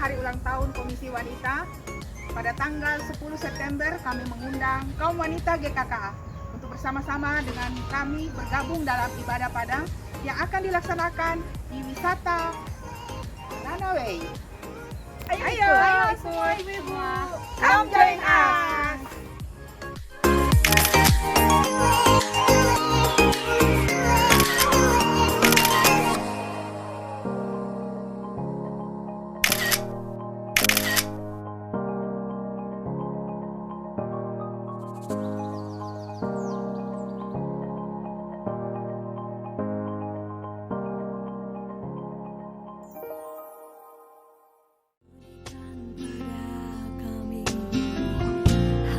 hari ulang tahun Komisi Wanita. Pada tanggal 10 September kami mengundang kaum wanita GKKA untuk bersama-sama dengan kami bergabung dalam ibadah Padang yang akan dilaksanakan di wisata Runaway. Ayo semua ibu-ibu, come join us.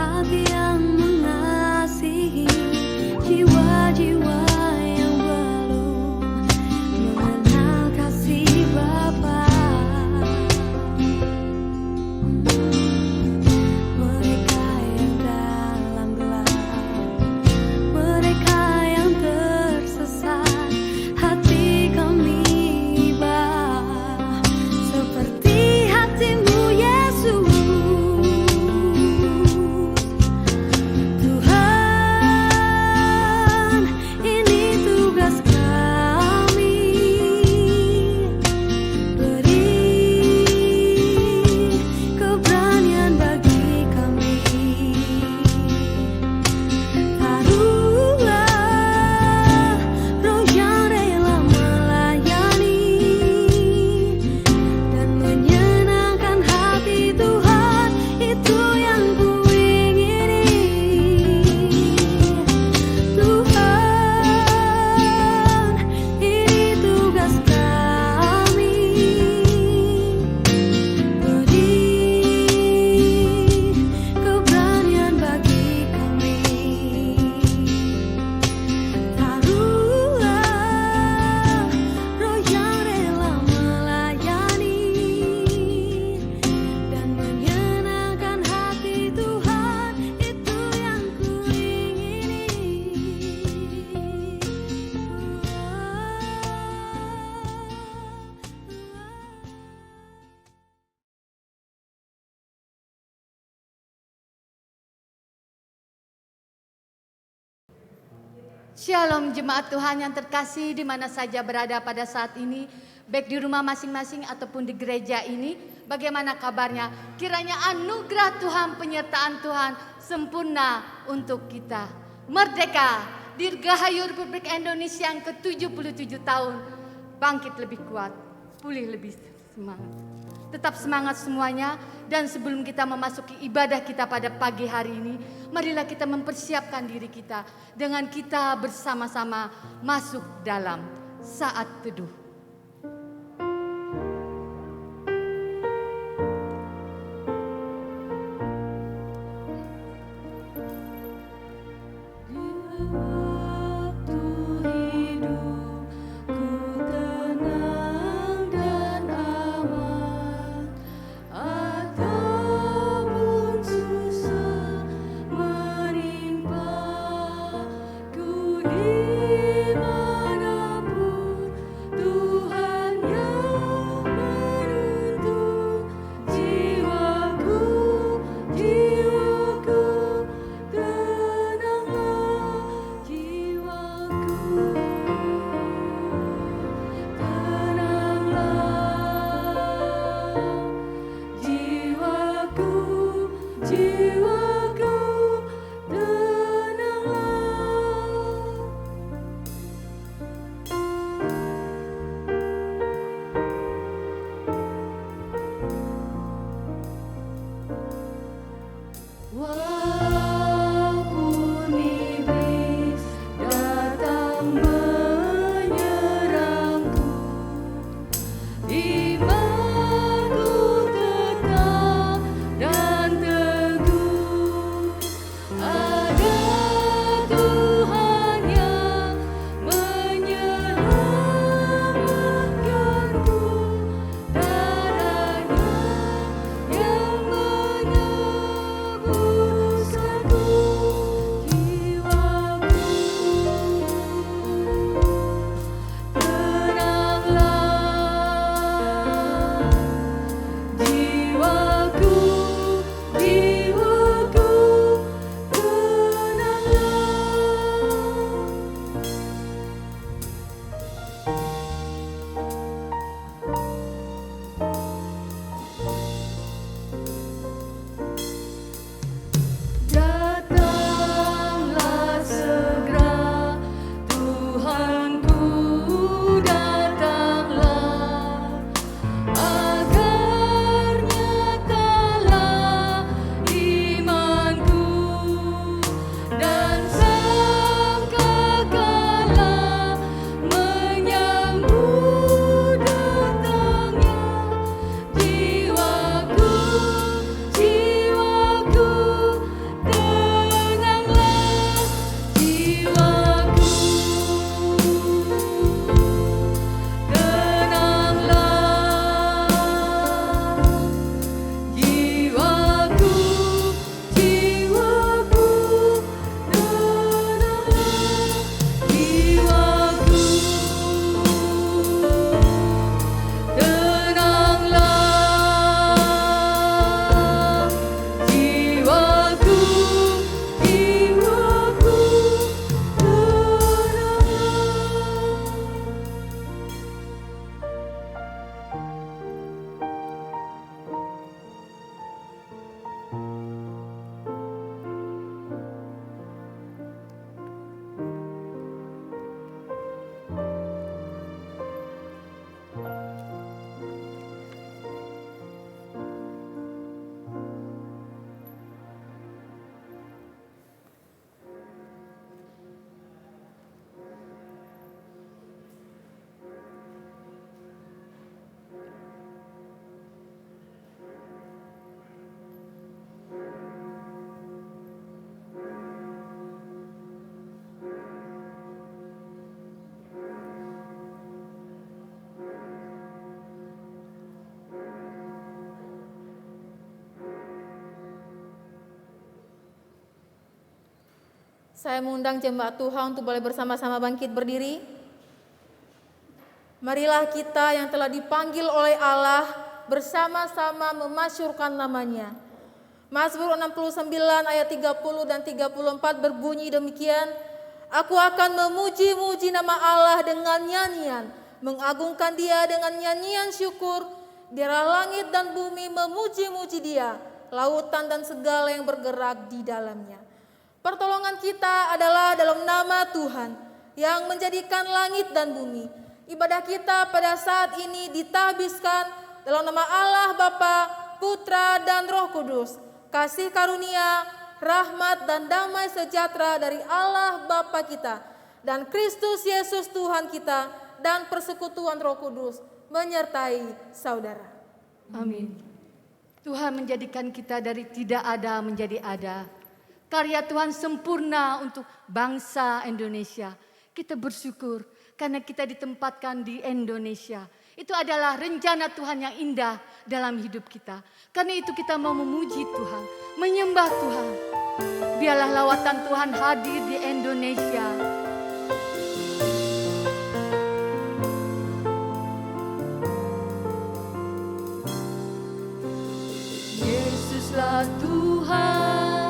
Hati yang mengasihi jiwa-jiwa yang belum mengenal kasih Bapa. Mereka yang dalam gelap, mereka yang tersesat, hati kami iba seperti hatimu Yesus. Shalom jemaat Tuhan yang terkasih di mana saja berada pada saat ini, baik di rumah masing-masing ataupun di gereja ini. Bagaimana kabarnya? Kiranya anugerah Tuhan, penyertaan Tuhan sempurna untuk kita. Merdeka, Dirgahayu Republik Indonesia yang ke-77 tahun. Bangkit lebih kuat, pulih lebih semangat. Tetap semangat semuanya, dan sebelum kita memasuki ibadah kita pada pagi hari ini, marilah kita mempersiapkan diri kita dengan kita bersama-sama masuk dalam saat teduh. Saya mengundang jemaat Tuhan untuk boleh bersama-sama bangkit berdiri. Marilah kita yang telah dipanggil oleh Allah bersama-sama memasyurkan namanya. Mazmur 69 ayat 30 dan 34 berbunyi demikian. Aku akan memuji-muji nama Allah dengan nyanyian, mengagungkan Dia dengan nyanyian syukur. Biarlah langit dan bumi memuji-muji Dia, lautan dan segala yang bergerak di dalamnya. Pertolongan kita adalah dalam nama Tuhan yang menjadikan langit dan bumi. Ibadah kita pada saat ini ditabiskan dalam nama Allah Bapa, Putra dan Roh Kudus. Kasih karunia, rahmat dan damai sejahtera dari Allah Bapa kita dan Kristus Yesus Tuhan kita dan persekutuan Roh Kudus menyertai saudara. Amin. Tuhan menjadikan kita dari tidak ada menjadi ada. Karya Tuhan sempurna untuk bangsa Indonesia. Kita bersyukur karena kita ditempatkan di Indonesia. Itu adalah rencana Tuhan yang indah dalam hidup kita. Karena itu kita mau memuji Tuhan, menyembah Tuhan. Biarlah lawatan Tuhan hadir di Indonesia. Yesuslah Tuhan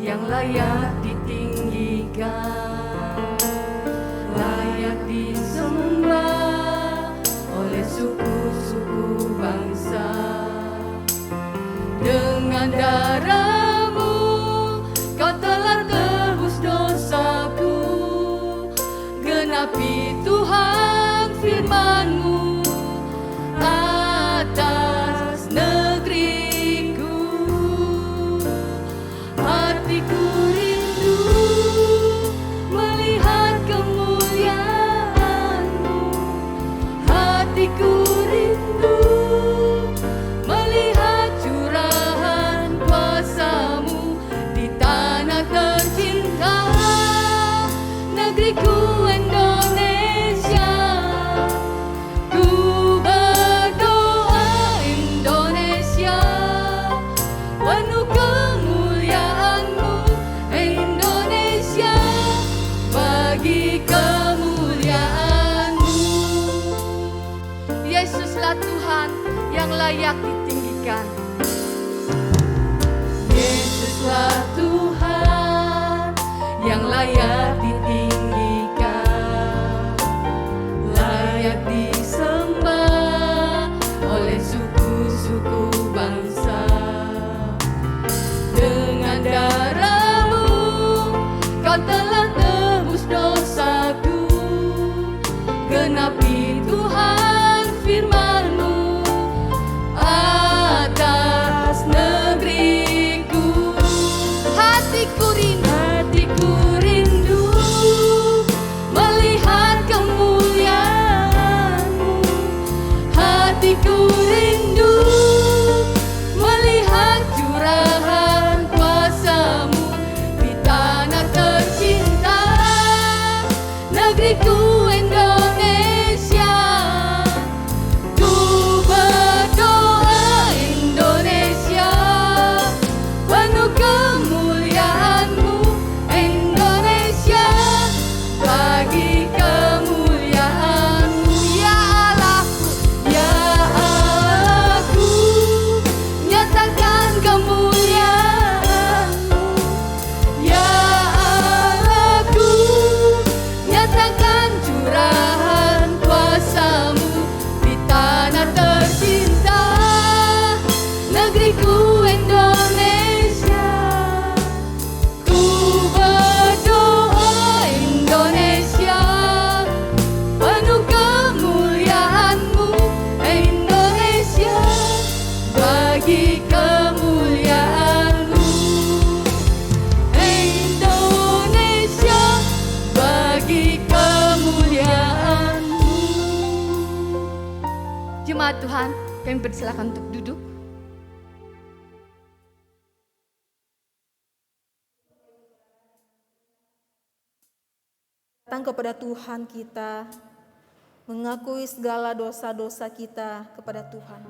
yang layak ditinggikan, layak disembah oleh suku-suku bangsa. Dengan darah-Mu Kau telah tebus dosaku, genapi Tuhan firman-Mu atas negeriku. Hatiku rindu melihat kemuliaan-Mu. Hatiku rindu melihat curahan kuasa-Mu di tanah tercinta, negeriku Indonesia. Ku berdoa Indonesia, penuh kemuliaan-Mu Indonesia, bagi kemuliaan-Mu. Yesuslah Tuhan yang layak ditinggikan. Yesuslah Tuhan yang layak ditinggikan, layak disembah oleh suku-suku bangsa. Dengan darah-Mu Kau telah tebus dosaku, genapi Tuhan firman-Mu atas negeriku. Hatiku rindu melihat kemuliaan-Mu. Hatiku rindu melihat curahan kuasa-Mu di tanah tercinta, negeriku Indonesia. Ku berdoa Indonesia, penuh kemuliaan-Mu Indonesia, bagi kemuliaan-Mu. Ya Allahku, ya Allahku, nyatakan kemuliaan-Mu. Ya Allahku, nyatakan curahan kuasa-Mu di tanah tercinta, negeriku Indonesia. Ku berdoa Indonesia, penuh kemuliaan-Mu Indonesia, bagi kemuliaan-Mu Indonesia, bagi kemuliaan-Mu. Jemaat Tuhan, kami persilakan untuk duduk. Datang kepada Tuhan kita, mengakui segala dosa-dosa kita kepada Tuhan.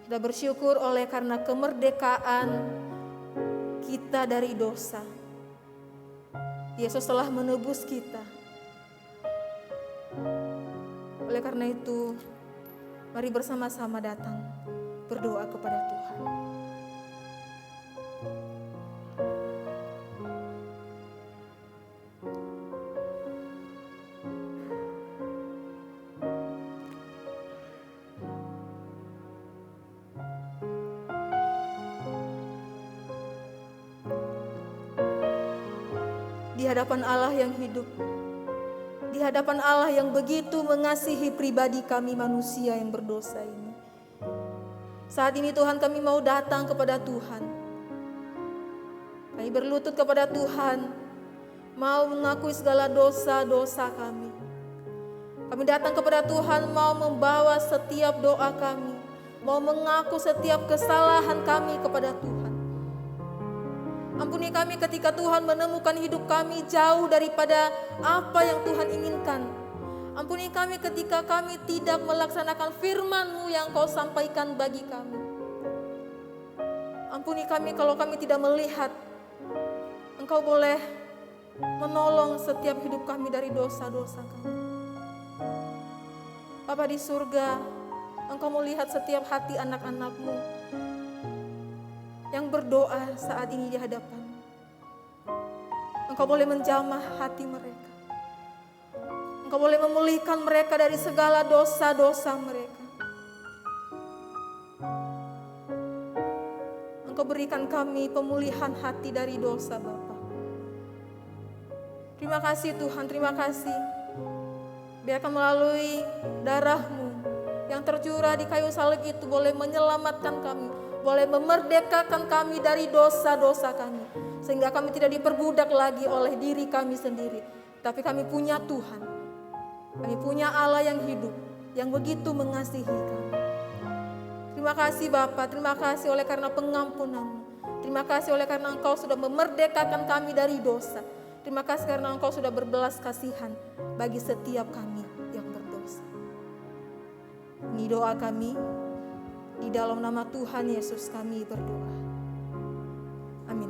Kita bersyukur oleh karena kemerdekaan kita dari dosa. Yesus telah menebus kita. Oleh karena itu, mari bersama-sama datang berdoa kepada Tuhan. Di hadapan Allah yang hidup, di hadapan Allah yang begitu mengasihi pribadi kami manusia yang berdosa ini. Saat ini Tuhan, kami mau datang kepada Tuhan. Kami berlutut kepada Tuhan, mau mengakui segala dosa-dosa kami. Kami datang kepada Tuhan mau membawa setiap doa kami, mau mengaku setiap kesalahan kami kepada Tuhan. Ampuni kami ketika Tuhan menemukan hidup kami jauh daripada apa yang Tuhan inginkan. Ampuni kami ketika kami tidak melaksanakan firman-Mu yang Kau sampaikan bagi kami. Ampuni kami kalau kami tidak melihat Engkau boleh menolong setiap hidup kami dari dosa-dosa kami. Bapa di surga, Engkau melihat setiap hati anak-anak-Mu yang berdoa saat ini di hadapan. Engkau boleh menjamah hati mereka. Engkau boleh memulihkan mereka dari segala dosa-dosa mereka. Engkau berikan kami pemulihan hati dari dosa, Bapa. Terima kasih Tuhan, terima kasih. Biarkan melalui darah-Mu yang tercurah di kayu salib itu boleh menyelamatkan kami, boleh memerdekakan kami dari dosa-dosa kami. Sehingga kami tidak diperbudak lagi oleh diri kami sendiri. Tapi kami punya Tuhan. Kami punya Allah yang hidup, yang begitu mengasihi kami. Terima kasih Bapa, terima kasih oleh karena pengampunan-Mu. Terima kasih oleh karena Engkau sudah memerdekakan kami dari dosa. Terima kasih karena Engkau sudah berbelas kasihan bagi setiap kami yang berdosa. Ini doa kami. Di dalam nama Tuhan Yesus kami berdoa. Amin.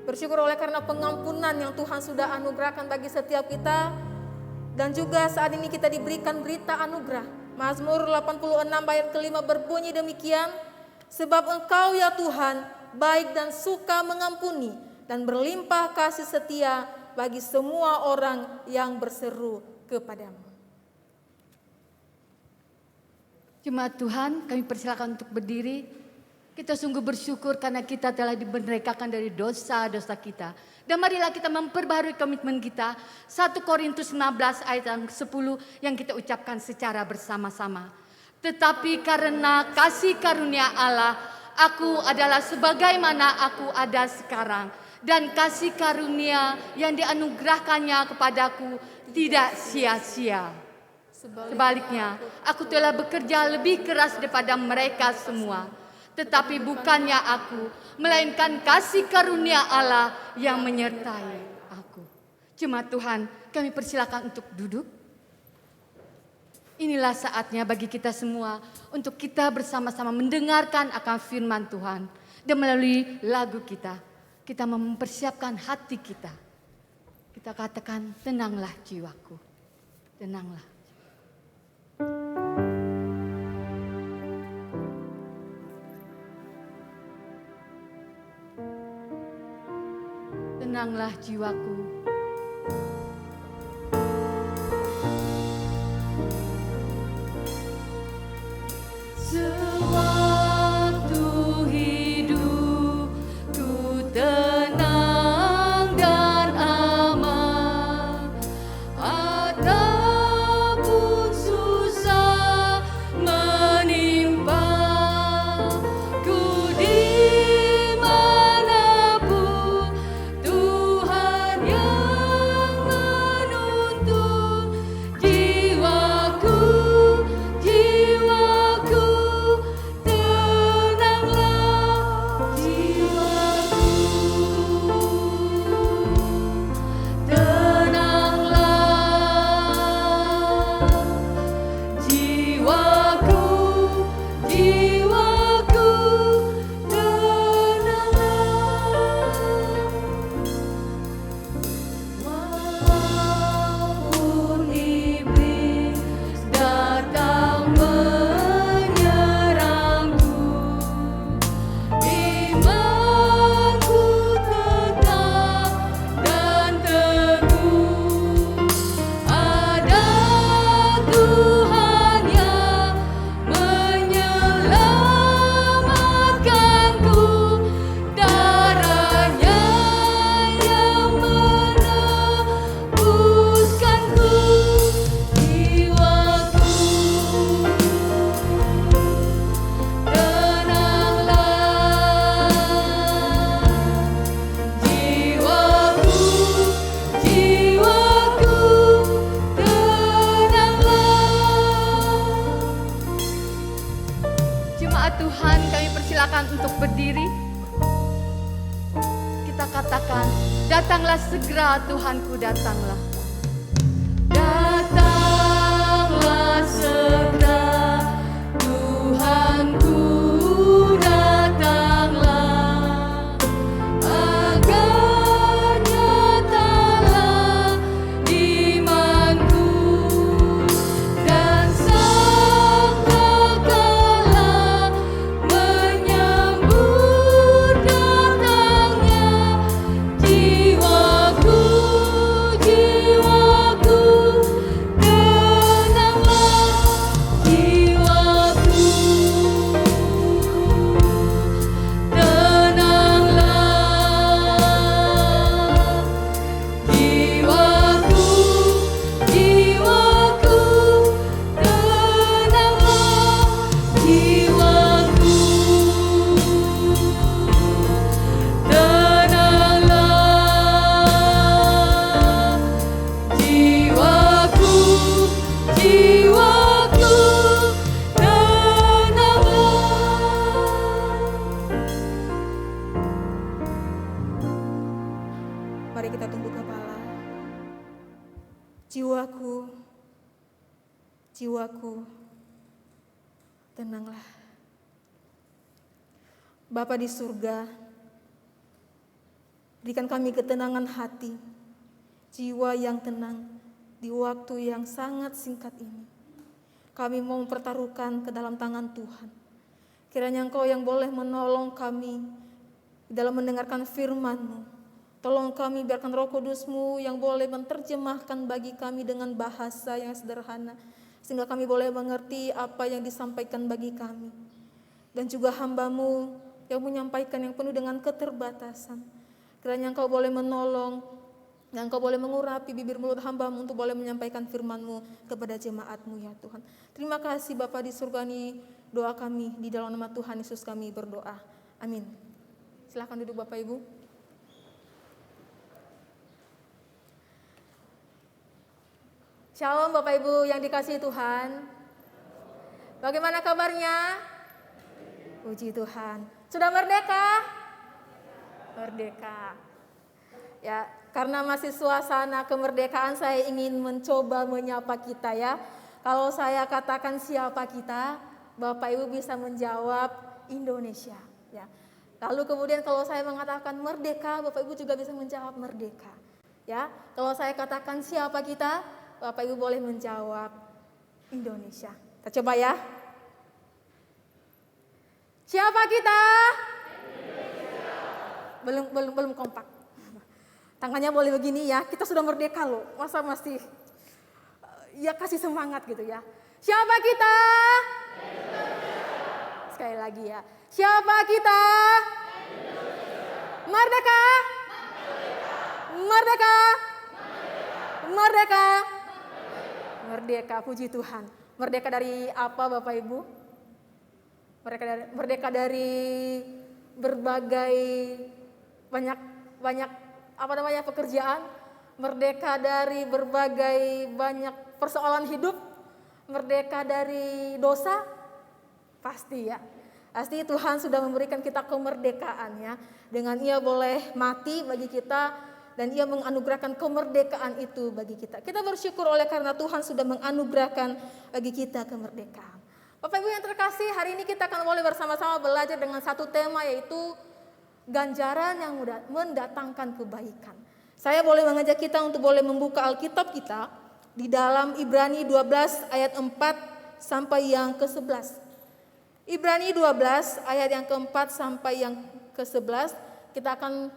Bersyukur oleh karena pengampunan yang Tuhan sudah anugerahkan bagi setiap kita. Dan juga saat ini kita diberikan berita anugerah. Mazmur 86 ayat kelima berbunyi demikian. Sebab Engkau ya Tuhan baik dan suka mengampuni dan berlimpah kasih setia bagi semua orang yang berseru kepadamu. Jemaat Tuhan, kami persilakan untuk berdiri. Kita sungguh bersyukur karena kita telah dimerdekakan dari dosa-dosa kita. Dan marilah kita memperbaharui komitmen kita. 1 Korintus 15 ayat yang 10 yang kita ucapkan secara bersama-sama. Tetapi karena kasih karunia Allah, aku adalah sebagaimana aku ada sekarang. Dan kasih karunia yang dianugerahkannya kepadaku tidak sia-sia. Sebaliknya, aku telah bekerja lebih keras daripada mereka semua. Tetapi bukannya aku, melainkan kasih karunia Allah yang menyertai aku. Jemaat Tuhan, kami persilakan untuk duduk. Inilah saatnya bagi kita semua untuk kita bersama-sama mendengarkan akan firman Tuhan. Dan melalui lagu kita mempersiapkan hati kita. Kita katakan, tenanglah jiwaku, tenanglah. Tenanglah jiwaku. Sewaktu hidupku tenang dan aman, ataupun susah menimpa ku dimanapun, Tuhan yang silakan untuk berdiri. Kita katakan, datanglah segera Tuhanku, datanglah. Datanglah segera Tuhanku, datanglah. Agar nyatalah imanku dan sangkakala menyambut datangnya jiwaku, jiwaku, tenanglah jiwaku, tenanglah jiwaku, jiwaku, tenanglah jiwaku, tenanglah jiwaku, jiwaku, tenanglah. Mari kita tunduk kepala. Jiwaku, jiwaku, tenanglah. Bapa di surga, berikan kami ketenangan hati, jiwa yang tenang di waktu yang sangat singkat ini. Kami mau mempertaruhkan ke dalam tangan Tuhan. Kiranya Engkau yang boleh menolong kami dalam mendengarkan firman-Mu. Tolong kami, biarkan Roh Kudus-Mu yang boleh menerjemahkan bagi kami dengan bahasa yang sederhana, sehingga kami boleh mengerti apa yang disampaikan bagi kami. Dan juga hamba-Mu yang menyampaikan yang penuh dengan keterbatasan. Kiranya Engkau boleh menolong, dan Engkau boleh mengurapi bibir mulut hamba-Mu untuk boleh menyampaikan firman-Mu kepada jemaat-Mu ya Tuhan. Terima kasih Bapa di surga, ini doa kami di dalam nama Tuhan Yesus kami berdoa. Amin. Silakan duduk Bapak Ibu. Shalom Bapak Ibu yang dikasihi Tuhan. Bagaimana kabarnya? Puji Tuhan. Sudah merdeka? Merdeka. Ya, karena masih suasana kemerdekaan, saya ingin mencoba menyapa kita ya. Kalau saya katakan siapa kita, Bapak Ibu bisa menjawab Indonesia ya. Lalu kemudian kalau saya mengatakan merdeka, Bapak Ibu juga bisa menjawab merdeka. Ya, kalau saya katakan siapa kita, Bapak Ibu boleh menjawab Indonesia. Kita coba ya. Siapa kita? Belum kompak. Tangannya boleh begini ya. Kita sudah merdeka loh. Masa masih ya kasih semangat gitu ya. Siapa kita? Sekali lagi ya. Siapa kita? Merdeka. Merdeka. Merdeka. Merdeka, puji Tuhan. Merdeka dari apa Bapak Ibu? Merdeka dari berbagai banyak pekerjaan, merdeka dari berbagai banyak persoalan hidup, merdeka dari dosa, pasti ya. Pasti Tuhan sudah memberikan kita kemerdekaan ya. Dengan Ia boleh mati bagi kita, dan Ia menganugerahkan kemerdekaan itu bagi kita. Kita bersyukur oleh karena Tuhan sudah menganugerahkan bagi kita kemerdekaan. Bapak Ibu yang terkasih, hari ini kita akan boleh bersama-sama belajar dengan satu tema, yaitu ganjaran yang mendatangkan kebaikan. Saya boleh mengajak kita untuk boleh membuka Alkitab kita di dalam Ibrani 12 ayat 4 sampai yang ke-11. Ibrani 12 ayat yang ke-4 sampai yang ke-11. Kita akan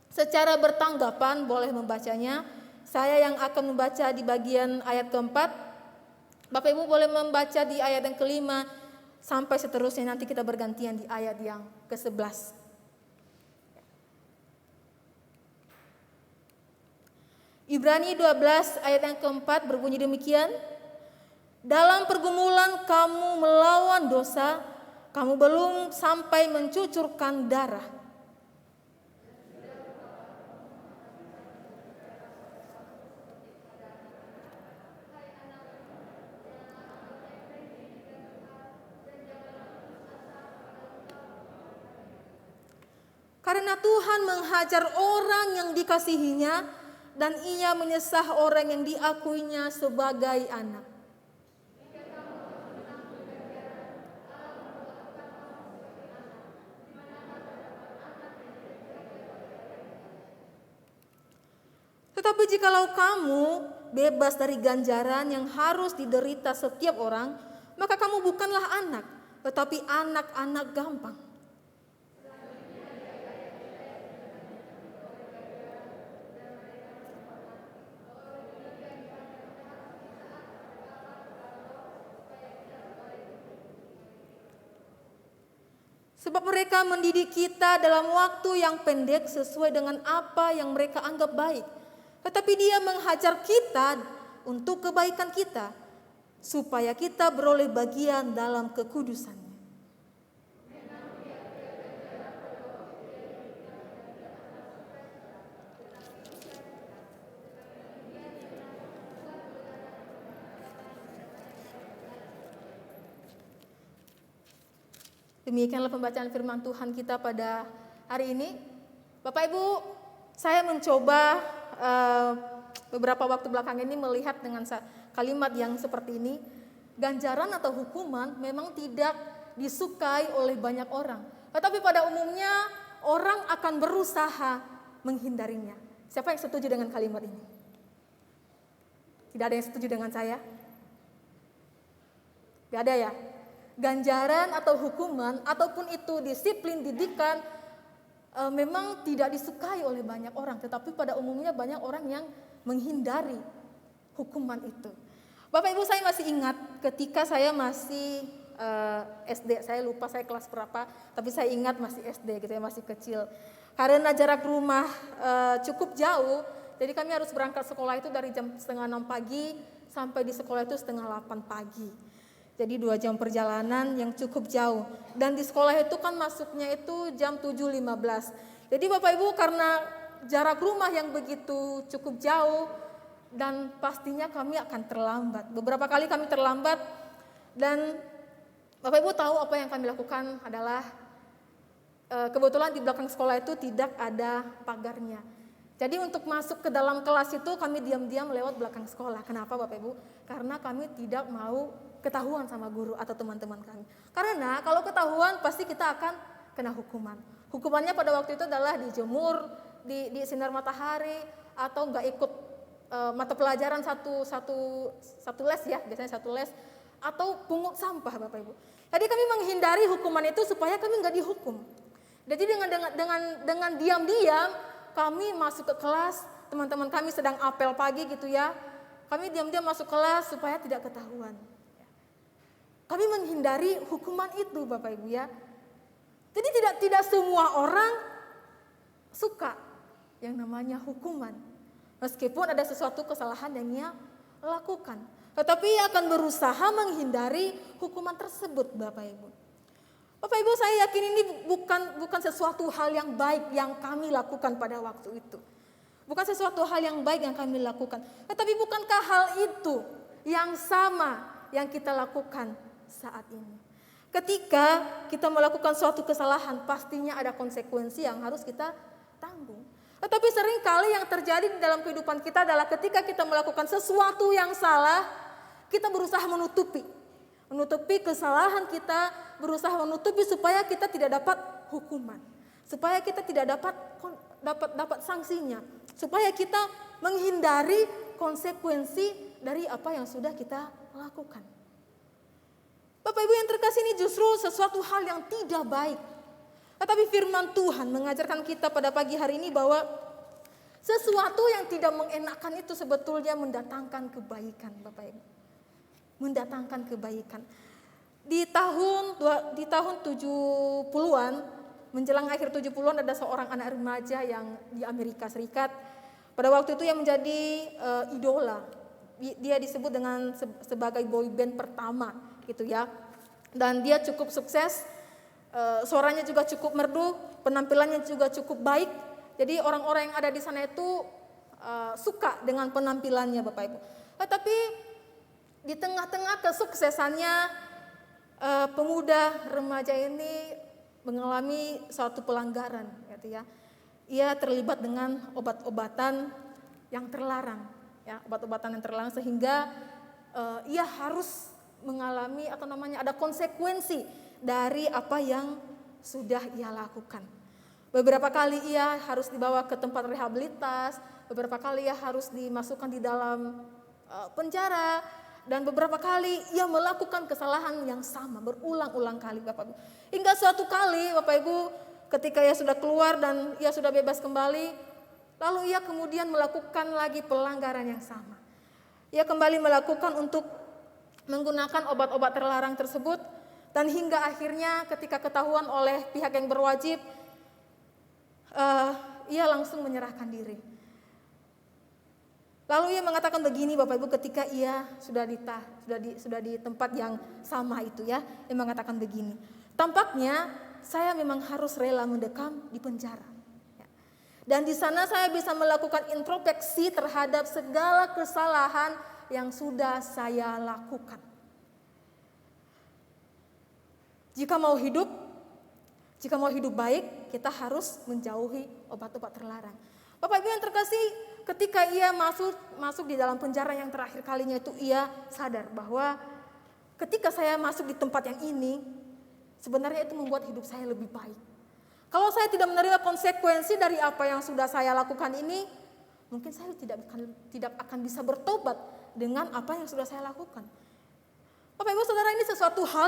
secara bertanggapan boleh membacanya. Saya yang akan membaca di bagian ayat keempat. Bapak Ibu boleh membaca di ayat yang kelima sampai seterusnya, nanti kita bergantian di ayat yang ke-11. Ibrani 12 ayat yang keempat berbunyi demikian. Dalam pergumulan kamu melawan dosa, kamu belum sampai mencucurkan darah. Karena Tuhan menghajar orang yang dikasihinya dan ia menyesah orang yang diakuinya sebagai anak. Tetapi jikalau kamu bebas dari ganjaran yang harus diderita setiap orang, maka kamu bukanlah anak, tetapi anak-anak gampang. Sebab mereka mendidik kita dalam waktu yang pendek sesuai dengan apa yang mereka anggap baik. Tetapi Dia menghajar kita untuk kebaikan kita, supaya kita beroleh bagian dalam kekudusan. Demikianlah pembacaan firman Tuhan kita pada hari ini. Bapak Ibu, saya mencoba beberapa waktu belakang ini melihat dengan kalimat yang seperti ini. Ganjaran atau hukuman memang tidak disukai oleh banyak orang. Tetapi pada umumnya orang akan berusaha menghindarinya. Siapa yang setuju dengan kalimat ini? Tidak ada yang setuju dengan saya? Tidak ada ya? Ganjaran atau hukuman ataupun itu disiplin didikan memang tidak disukai oleh banyak orang, tetapi pada umumnya banyak orang yang menghindari hukuman itu. Bapak Ibu, saya masih ingat ketika saya masih SD, saya lupa saya kelas berapa, tapi saya ingat masih SD gitu ya, masih kecil. Karena jarak rumah cukup jauh, jadi kami harus berangkat sekolah itu dari jam 5:30 pagi sampai di sekolah itu 7:30 pagi. Jadi 2 jam perjalanan yang cukup jauh. Dan di sekolah itu kan masuknya itu jam 7:15. Jadi Bapak Ibu, karena jarak rumah yang begitu cukup jauh dan pastinya kami akan terlambat. Beberapa kali kami terlambat dan Bapak Ibu tahu apa yang kami lakukan adalah kebetulan di belakang sekolah itu tidak ada pagarnya. Jadi untuk masuk ke dalam kelas itu kami diam-diam lewat belakang sekolah. Kenapa Bapak Ibu? Karena kami tidak mau ketahuan sama guru atau teman-teman kami. Karena kalau ketahuan pasti kita akan kena hukuman. Hukumannya pada waktu itu adalah dijemur di sinar matahari atau nggak ikut mata pelajaran satu les ya, biasanya satu les, atau pungut sampah Bapak Ibu. Jadi kami menghindari hukuman itu supaya kami nggak dihukum. Jadi dengan diam-diam kami masuk ke kelas, teman-teman kami sedang apel pagi gitu ya. Kami diam-diam masuk kelas supaya tidak ketahuan. Kami menghindari hukuman itu Bapak Ibu ya. Jadi tidak semua orang suka yang namanya hukuman. Meskipun ada sesuatu kesalahan yang ia lakukan. Tetapi ia akan berusaha menghindari hukuman tersebut Bapak Ibu. Bapak Ibu, saya yakin ini bukan sesuatu hal yang baik yang kami lakukan pada waktu itu. Bukan sesuatu hal yang baik yang kami lakukan. Tetapi bukankah hal itu yang sama yang kita lakukan saat ini? Ketika kita melakukan suatu kesalahan, pastinya ada konsekuensi yang harus kita tanggung. Tetapi seringkali yang terjadi di dalam kehidupan kita adalah ketika kita melakukan sesuatu yang salah, kita berusaha menutupi kesalahan kita, berusaha menutupi supaya kita tidak dapat hukuman, supaya kita tidak dapat sanksinya, supaya kita menghindari konsekuensi dari apa yang sudah kita lakukan. Bapak Ibu yang terkasih, ini justru sesuatu hal yang tidak baik. Tetapi firman Tuhan mengajarkan kita pada pagi hari ini bahwa sesuatu yang tidak mengenakan itu sebetulnya mendatangkan kebaikan Bapak Ibu. Mendatangkan kebaikan. Di tahun 70-an, menjelang akhir 70-an ada seorang anak remaja yang di Amerika Serikat. Pada waktu itu yang menjadi idola. Dia disebut dengan sebagai boy band pertama gitu ya. Dan dia cukup sukses, suaranya juga cukup merdu, penampilannya juga cukup baik. Jadi orang-orang yang ada di sana itu suka dengan penampilannya Bapak Ibu. Tetapi di tengah-tengah kesuksesannya, pemuda remaja ini mengalami suatu pelanggaran. gitu ya. Ia terlibat dengan obat-obatan yang terlarang, ya, obat-obatan yang terlarang sehingga ia harus mengalami atau namanya ada konsekuensi dari apa yang sudah ia lakukan. Beberapa kali ia harus dibawa ke tempat rehabilitas, beberapa kali ia harus dimasukkan di dalam penjara, dan beberapa kali ia melakukan kesalahan yang sama berulang-ulang kali Bapak Ibu. Hingga suatu kali Bapak Ibu ketika ia sudah keluar dan ia sudah bebas kembali, lalu ia kemudian melakukan lagi pelanggaran yang sama. Ia kembali melakukan untuk menggunakan obat-obat terlarang tersebut, dan hingga akhirnya ketika ketahuan oleh pihak yang berwajib, ia langsung menyerahkan diri. Lalu ia mengatakan begini Bapak Ibu ketika ia sudah di tempat yang sama itu ya, ia mengatakan begini, tampaknya saya memang harus rela mendekam di penjara. Dan di sana saya bisa melakukan introspeksi terhadap segala kesalahan yang sudah saya lakukan. Jika mau hidup baik, kita harus menjauhi obat-obat terlarang. Bapak Ibu yang terkasih, ketika ia masuk di dalam penjara yang terakhir kalinya itu, ia sadar bahwa ketika saya masuk di tempat yang ini, sebenarnya itu membuat hidup saya lebih baik. Kalau saya tidak menerima konsekuensi dari apa yang sudah saya lakukan ini, mungkin saya tidak akan bisa bertobat dengan apa yang sudah saya lakukan. Bapak Ibu Saudara, ini sesuatu hal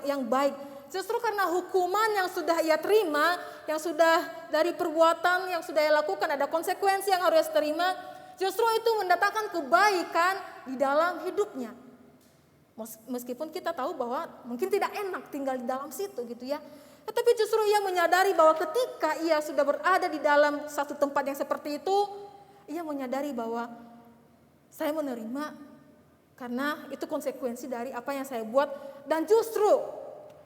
yang baik. Justru karena hukuman yang sudah ia terima, yang sudah dari perbuatan yang sudah ia lakukan, ada konsekuensi yang harus terima, justru itu mendatangkan kebaikan di dalam hidupnya. Meskipun kita tahu bahwa mungkin tidak enak tinggal di dalam situ gitu ya. Tetapi justru ia menyadari bahwa ketika ia sudah berada di dalam satu tempat yang seperti itu, ia menyadari bahwa saya menerima karena itu konsekuensi dari apa yang saya buat, dan justru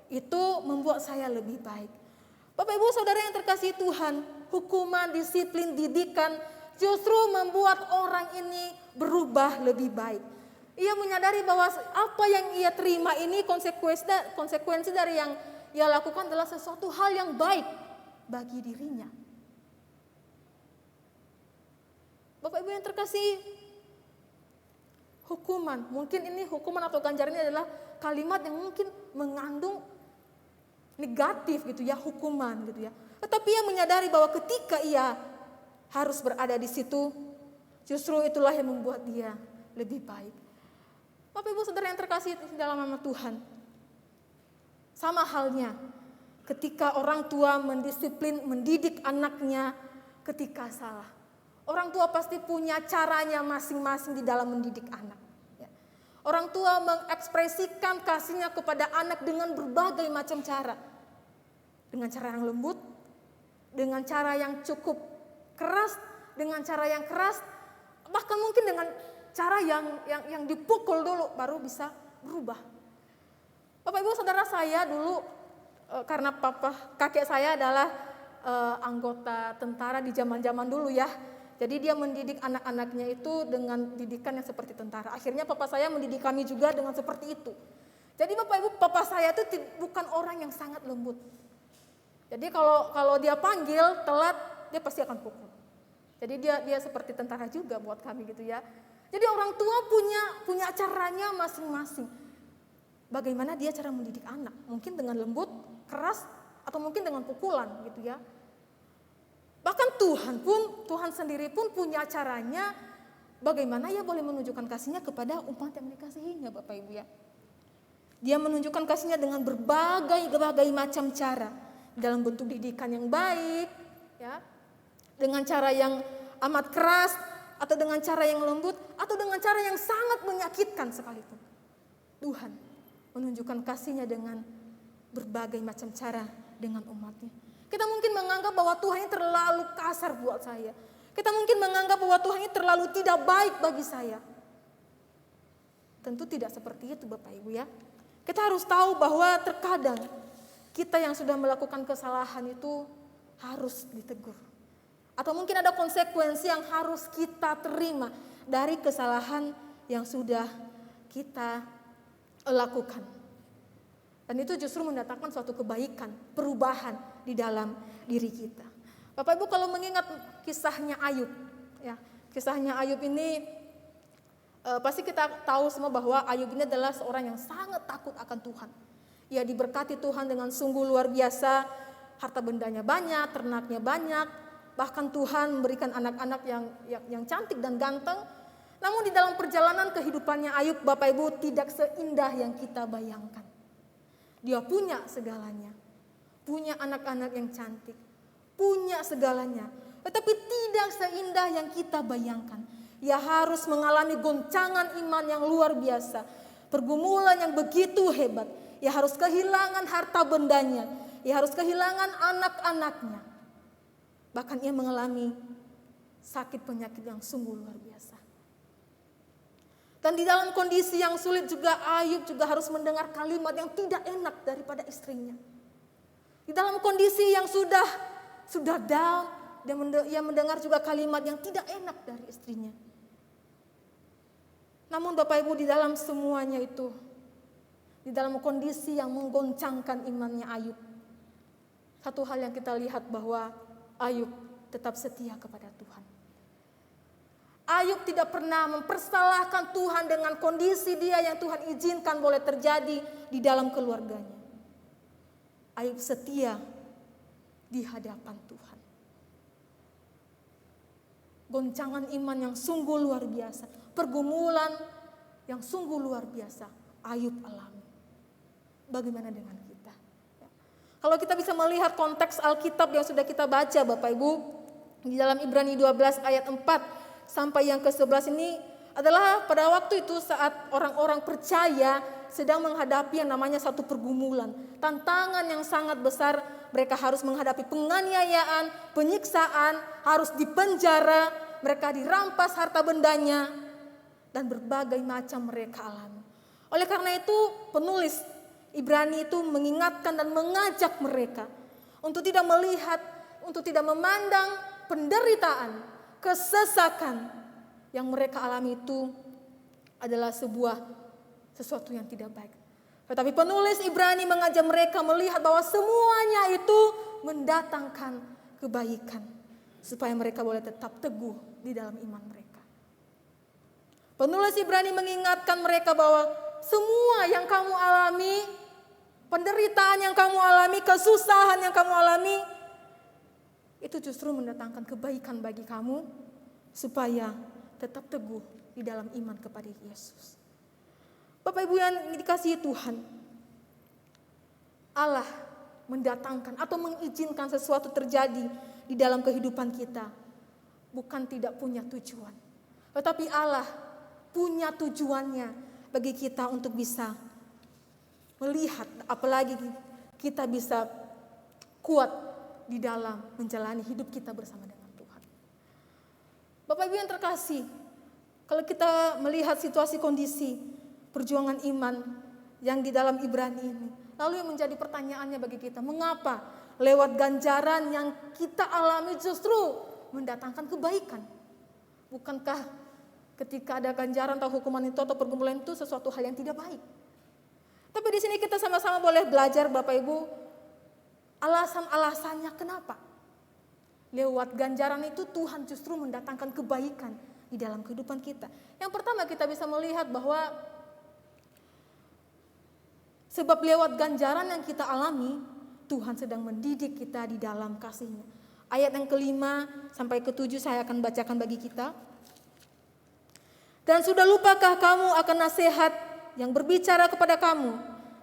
itu membuat saya lebih baik. Bapak Ibu Saudara yang terkasih Tuhan, hukuman, disiplin, didikan justru membuat orang ini berubah lebih baik. Ia menyadari bahwa apa yang ia terima ini konsekuensi dari yang ia lakukan adalah sesuatu hal yang baik bagi dirinya. Bapak Ibu yang terkasih, hukuman, mungkin ini hukuman atau ganjaran ini adalah kalimat yang mungkin mengandung negatif gitu ya, hukuman gitu ya. Tetapi ia menyadari bahwa ketika ia harus berada di situ, justru itulah yang membuat dia lebih baik. Bapak Ibu Saudara yang terkasih di dalam nama Tuhan, sama halnya ketika orang tua mendidik anaknya ketika salah. Orang tua pasti punya caranya masing-masing di dalam mendidik anak. Orang tua mengekspresikan kasihnya kepada anak dengan berbagai macam cara. Dengan cara yang lembut, dengan cara yang cukup keras, dengan cara yang keras, bahkan mungkin dengan cara yang dipukul dulu baru bisa berubah. Bapak Ibu Saudara, saya dulu karena kakek saya adalah anggota tentara di zaman-zaman dulu ya. Jadi dia mendidik anak-anaknya itu dengan didikan yang seperti tentara. Akhirnya papa saya mendidik kami juga dengan seperti itu. Jadi Bapak Ibu, papa saya itu bukan orang yang sangat lembut. Jadi kalau dia panggil telat, dia pasti akan pukul. Jadi dia seperti tentara juga buat kami gitu ya. Jadi orang tua punya caranya masing-masing. Bagaimana dia cara mendidik anak? Mungkin dengan lembut, keras, atau mungkin dengan pukulan gitu ya. Bahkan Tuhan sendiri pun punya caranya bagaimana ia boleh menunjukkan kasihnya kepada umat yang dikasihinya Bapak Ibu ya. Dia menunjukkan kasihnya dengan berbagai macam cara. Dalam bentuk didikan yang baik ya. Dengan cara yang amat keras, atau dengan cara yang lembut, atau dengan cara yang sangat menyakitkan sekalipun. Tuhan menunjukkan kasihnya dengan berbagai macam cara dengan umatnya. Kita mungkin menganggap bahwa Tuhan ini terlalu kasar buat saya. Kita mungkin menganggap bahwa Tuhan ini terlalu tidak baik bagi saya. Tentu tidak seperti itu Bapak Ibu ya. Kita harus tahu bahwa terkadang kita yang sudah melakukan kesalahan itu harus ditegur. Atau mungkin ada konsekuensi yang harus kita terima dari kesalahan yang sudah kita lakukan. Dan itu justru mendatangkan suatu kebaikan, perubahan di dalam diri kita. Bapak Ibu kalau mengingat kisahnya Ayub, ya, kisahnya Ayub ini pasti kita tahu semua bahwa Ayub ini adalah seorang yang sangat takut akan Tuhan. Ia diberkati Tuhan dengan sungguh luar biasa, harta bendanya banyak, ternaknya banyak, bahkan Tuhan memberikan anak-anak yang cantik dan ganteng. Namun di dalam perjalanan kehidupannya Ayub, Bapak Ibu, tidak seindah yang kita bayangkan. Dia punya segalanya, punya anak-anak yang cantik, punya segalanya, tetapi tidak seindah yang kita bayangkan. Ia harus mengalami goncangan iman yang luar biasa, pergumulan yang begitu hebat. Ia harus kehilangan harta bendanya, ia harus kehilangan anak-anaknya. Bahkan ia mengalami sakit penyakit yang sungguh luar biasa. Dan di dalam kondisi yang sulit juga Ayub juga harus mendengar kalimat yang tidak enak daripada istrinya. Di dalam kondisi yang sudah down, dia mendengar juga kalimat yang tidak enak dari istrinya. Namun Bapak Ibu, di dalam semuanya itu, di dalam kondisi yang menggoncangkan imannya Ayub, satu hal yang kita lihat bahwa Ayub tetap setia kepada Tuhan. Ayub tidak pernah mempersalahkan Tuhan dengan kondisi dia yang Tuhan izinkan boleh terjadi di dalam keluarganya. Ayub setia di hadapan Tuhan. Goncangan iman yang sungguh luar biasa, pergumulan yang sungguh luar biasa Ayub alami. Bagaimana dengan kita? Kalau kita bisa melihat konteks Alkitab yang sudah kita baca Bapak Ibu, di dalam Ibrani 12 ayat 4 sampai yang ke-11 ini adalah pada waktu itu saat orang-orang percaya sedang menghadapi yang namanya satu pergumulan. Tantangan yang sangat besar, mereka harus menghadapi penganiayaan, penyiksaan, harus dipenjara, mereka dirampas harta bendanya, dan berbagai macam mereka alami. Oleh karena itu penulis Ibrani itu mengingatkan dan mengajak mereka untuk tidak melihat, untuk tidak memandang penderitaan, kesesakan yang mereka alami itu adalah sesuatu yang tidak baik. Tetapi penulis Ibrani mengajak mereka melihat bahwa semuanya itu mendatangkan kebaikan, supaya mereka boleh tetap teguh di dalam iman mereka. Penulis Ibrani mengingatkan mereka bahwa semua yang kamu alami, penderitaan yang kamu alami, kesusahan yang kamu alami, itu justru mendatangkan kebaikan bagi kamu, supaya tetap teguh di dalam iman kepada Yesus. Bapak Ibu yang dikasihi Tuhan, Allah mendatangkan atau mengizinkan sesuatu terjadi di dalam kehidupan kita bukan tidak punya tujuan, tetapi Allah punya tujuannya bagi kita untuk bisa melihat, apalagi kita bisa kuat di dalam menjalani hidup kita bersama dengan Tuhan. Bapak Ibu yang terkasih, kalau kita melihat situasi kondisi perjuangan iman yang di dalam Ibrani ini, lalu yang menjadi pertanyaannya bagi kita, mengapa lewat ganjaran yang kita alami justru mendatangkan kebaikan? Bukankah ketika ada ganjaran atau hukuman itu atau pergumulan itu sesuatu hal yang tidak baik? Tapi di sini kita sama-sama boleh belajar Bapak Ibu, alasan-alasannya kenapa. Lewat ganjaran itu Tuhan justru mendatangkan kebaikan di dalam kehidupan kita. Yang pertama kita bisa melihat bahwa sebab lewat ganjaran yang kita alami, Tuhan sedang mendidik kita di dalam kasih-Nya. Ayat yang ke-5 sampai ke-7 saya akan bacakan bagi kita. Dan sudah lupakah kamu akan nasihat yang berbicara kepada kamu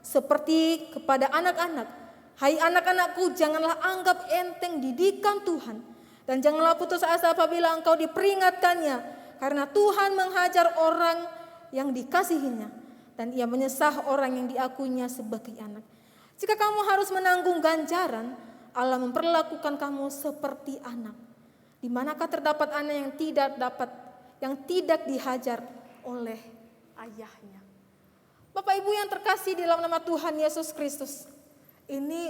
seperti kepada anak-anak? Hai anak-anakku, janganlah anggap enteng didikan Tuhan, dan janganlah putus asa apabila engkau diperingatkannya, karena Tuhan menghajar orang yang dikasihinya, dan ia menyesah orang yang diakuinya sebagai anak. Jika kamu harus menanggung ganjaran, Allah memperlakukan kamu seperti anak. Di manakah terdapat anak yang tidak dihajar oleh ayahnya? Bapak Ibu yang terkasih di dalam nama Tuhan Yesus Kristus, ini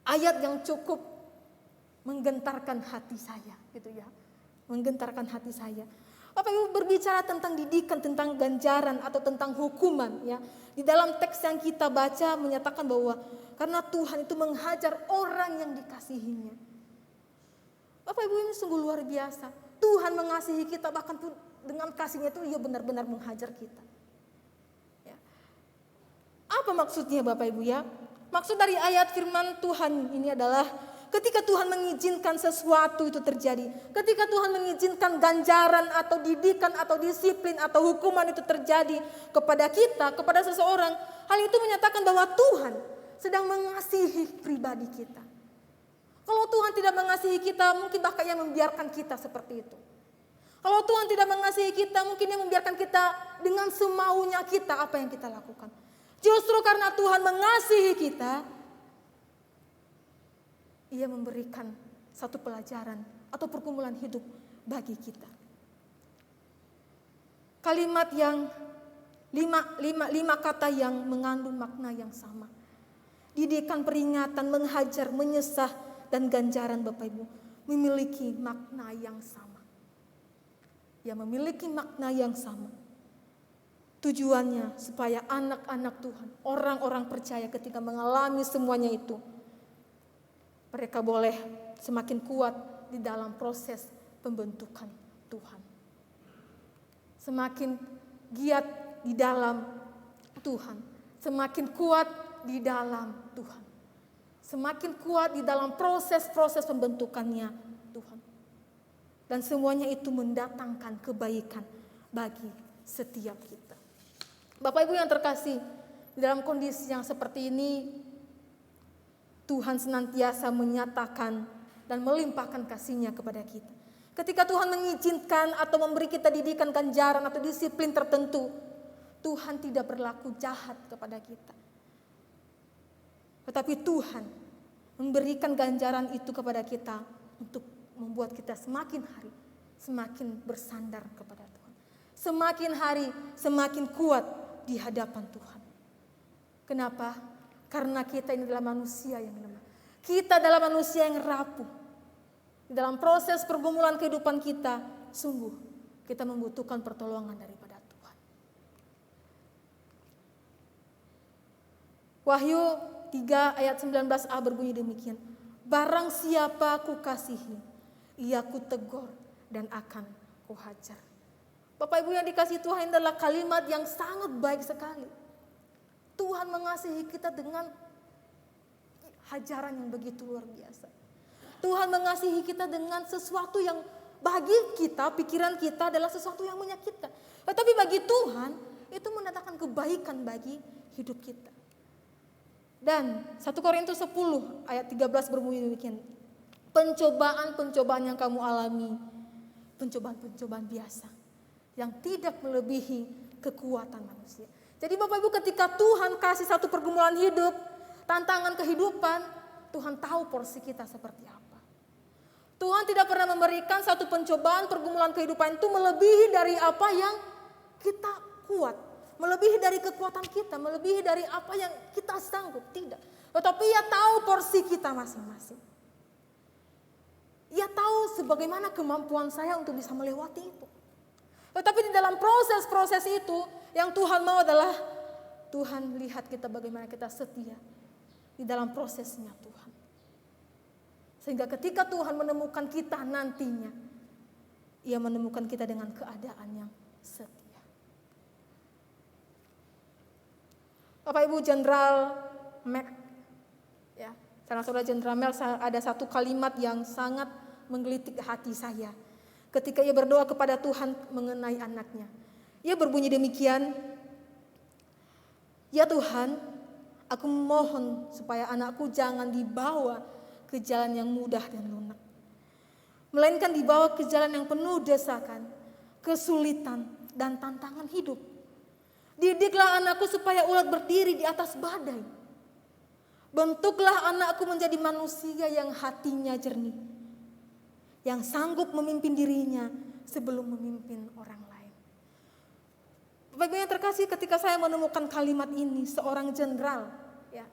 ayat yang cukup menggentarkan hati saya, gitu ya. Menggentarkan hati saya. Bapak Ibu berbicara tentang didikan, tentang ganjaran atau tentang hukuman, ya. Di dalam teks yang kita baca menyatakan bahwa karena Tuhan itu menghajar orang yang dikasihinya. Bapak Ibu, ini sungguh luar biasa. Tuhan mengasihi kita, bahkan dengan kasihnya itu Ia benar-benar menghajar kita. Ya. Apa maksudnya Bapak Ibu ya? Maksud dari ayat firman Tuhan ini adalah ketika Tuhan mengizinkan sesuatu itu terjadi, ketika Tuhan mengizinkan ganjaran atau didikan atau disiplin atau hukuman itu terjadi kepada kita, kepada seseorang, hal itu menyatakan bahwa Tuhan sedang mengasihi pribadi kita. Kalau Tuhan tidak mengasihi kita, mungkin bahkan Ia membiarkan kita seperti itu. Kalau Tuhan tidak mengasihi kita, mungkin Ia membiarkan kita dengan semaunya kita apa yang kita lakukan. Justru karena Tuhan mengasihi kita, Ia memberikan satu pelajaran atau pergumulan hidup bagi kita. Kalimat yang lima kata yang mengandung makna yang sama. Didikan, peringatan, menghajar, menyesah, dan ganjaran Bapak Ibu memiliki makna yang sama. Ya, memiliki makna yang sama. Tujuannya supaya anak-anak Tuhan, orang-orang percaya ketika mengalami semuanya itu, mereka boleh semakin kuat di dalam proses pembentukan Tuhan. Semakin giat di dalam Tuhan, semakin kuat di dalam Tuhan. Semakin kuat di dalam proses-proses pembentukannya Tuhan. Dan semuanya itu mendatangkan kebaikan bagi setiap kita. Bapak Ibu yang terkasih, di dalam kondisi yang seperti ini, Tuhan senantiasa menyatakan dan melimpahkan kasih-Nya kepada kita. Ketika Tuhan mengizinkan atau memberi kita didikan, ganjaran atau disiplin tertentu, Tuhan tidak berlaku jahat kepada kita. Tetapi Tuhan memberikan ganjaran itu kepada kita untuk membuat kita semakin hari semakin bersandar kepada Tuhan. Semakin hari semakin kuat di hadapan Tuhan. Kenapa? Karena kita ini adalah manusia yang lemah. Kita adalah manusia yang rapuh. Di dalam proses pergumulan kehidupan kita, sungguh kita membutuhkan pertolongan daripada Tuhan. Wahyu 3 ayat 19a berbunyi demikian. Barang siapa kukasihi, ia kutegur dan akan kuhajar. Bapak Ibu yang dikasihi Tuhan, adalah kalimat yang sangat baik sekali. Tuhan mengasihi kita dengan hajaran yang begitu luar biasa. Tuhan mengasihi kita dengan sesuatu yang bagi kita, pikiran kita adalah sesuatu yang menyakitkan. Tetapi bagi Tuhan, itu mendatangkan kebaikan bagi hidup kita. Dan 1 Korintus 10 ayat 13 berbunyi demikian. Pencobaan-pencobaan yang kamu alami, pencobaan-pencobaan biasa, yang tidak melebihi kekuatan manusia. Jadi Bapak Ibu, ketika Tuhan kasih satu pergumulan hidup, tantangan kehidupan, Tuhan tahu porsi kita seperti apa. Tuhan tidak pernah memberikan satu pencobaan pergumulan kehidupan itu melebihi dari apa yang kita kuat, melebihi dari kekuatan kita, melebihi dari apa yang kita sanggup, tidak. Tetapi Ia tahu porsi kita masing-masing. Ia tahu sebagaimana kemampuan saya untuk bisa melewati itu. Tetapi di dalam proses-proses itu, yang Tuhan mau adalah Tuhan lihat kita bagaimana kita setia di dalam prosesnya Tuhan. Sehingga ketika Tuhan menemukan kita nantinya, Ia menemukan kita dengan keadaan yang setia. Bapak Ibu, Jenderal Mac, ya, saudara Jenderal Mel, ada satu kalimat yang sangat menggelitik hati saya. Ketika ia berdoa kepada Tuhan mengenai anaknya. Ia berbunyi demikian, "Ya Tuhan, aku mohon supaya anakku jangan dibawa ke jalan yang mudah dan lunak, melainkan dibawa ke jalan yang penuh desakan, kesulitan, dan tantangan hidup. Didiklah anakku supaya ulat berdiri di atas badai. Bentuklah anakku menjadi manusia yang hatinya jernih, yang sanggup memimpin dirinya sebelum memimpin orang lain." Bapak Ibu yang terkasih, ketika saya menemukan kalimat ini, seorang jenderal, ya,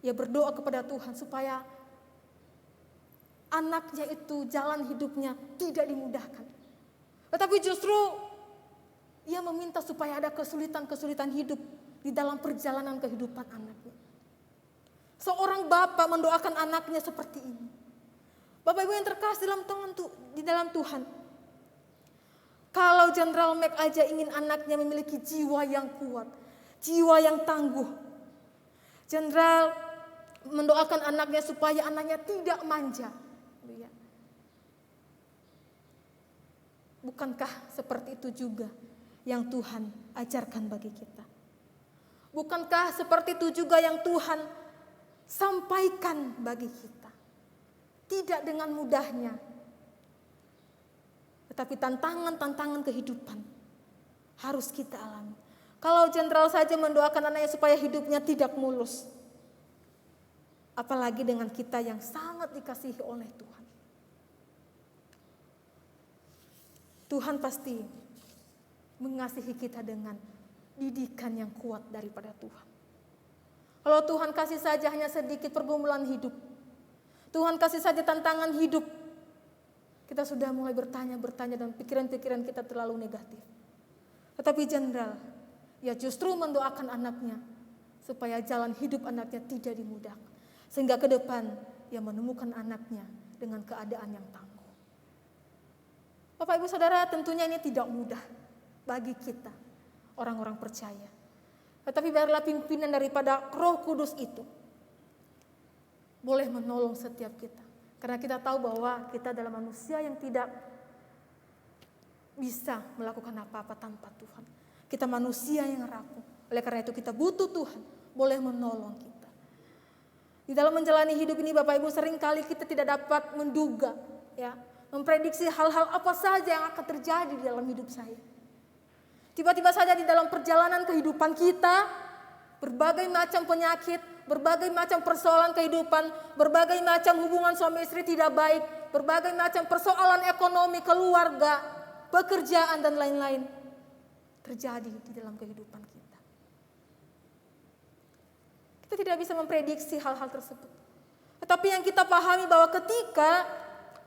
ia berdoa kepada Tuhan supaya anaknya itu jalan hidupnya tidak dimudahkan. Tetapi justru ia meminta supaya ada kesulitan-kesulitan hidup di dalam perjalanan kehidupan anaknya. Seorang bapak mendoakan anaknya seperti ini. Bapak Ibu yang terkasih di dalam Tuhan. Kalau Jenderal Mac aja ingin anaknya memiliki jiwa yang kuat, jiwa yang tangguh. Jenderal mendoakan anaknya supaya anaknya tidak manja. Bukankah seperti itu juga yang Tuhan ajarkan bagi kita? Bukankah seperti itu juga yang Tuhan sampaikan bagi kita? Tidak dengan mudahnya, tetapi tantangan-tantangan kehidupan harus kita alami. Kalau Jenderal saja mendoakan anaknya supaya hidupnya tidak mulus, apalagi dengan kita yang sangat dikasihi oleh Tuhan. Tuhan pasti mengasihi kita dengan didikan yang kuat daripada Tuhan. Kalau Tuhan kasih saja hanya sedikit pergumulan hidup, Tuhan kasih saja tantangan hidup, kita sudah mulai bertanya dan pikiran-pikiran kita terlalu negatif. Tetapi Jenderal, ya justru mendoakan anaknya supaya jalan hidup anaknya tidak dimudahkan. Sehingga ke depan ia menemukan anaknya dengan keadaan yang tangguh. Bapak Ibu Saudara, tentunya ini tidak mudah bagi kita, orang-orang percaya. Tetapi biarlah pimpinan daripada Roh Kudus itu boleh menolong setiap kita. Karena kita tahu bahwa kita adalah manusia yang tidak bisa melakukan apa-apa tanpa Tuhan. Kita manusia yang rapuh. Oleh karena itu kita butuh Tuhan, boleh menolong kita. Di dalam menjalani hidup ini Bapak Ibu, seringkali kita tidak dapat menduga, memprediksi hal-hal apa saja yang akan terjadi di dalam hidup saya. Tiba-tiba saja di dalam perjalanan kehidupan kita, berbagai macam penyakit, berbagai macam persoalan kehidupan, berbagai macam hubungan suami istri tidak baik, berbagai macam persoalan ekonomi, keluarga, pekerjaan dan lain-lain terjadi di dalam kehidupan kita. Kita tidak bisa memprediksi hal-hal tersebut. Tetapi yang kita pahami bahwa ketika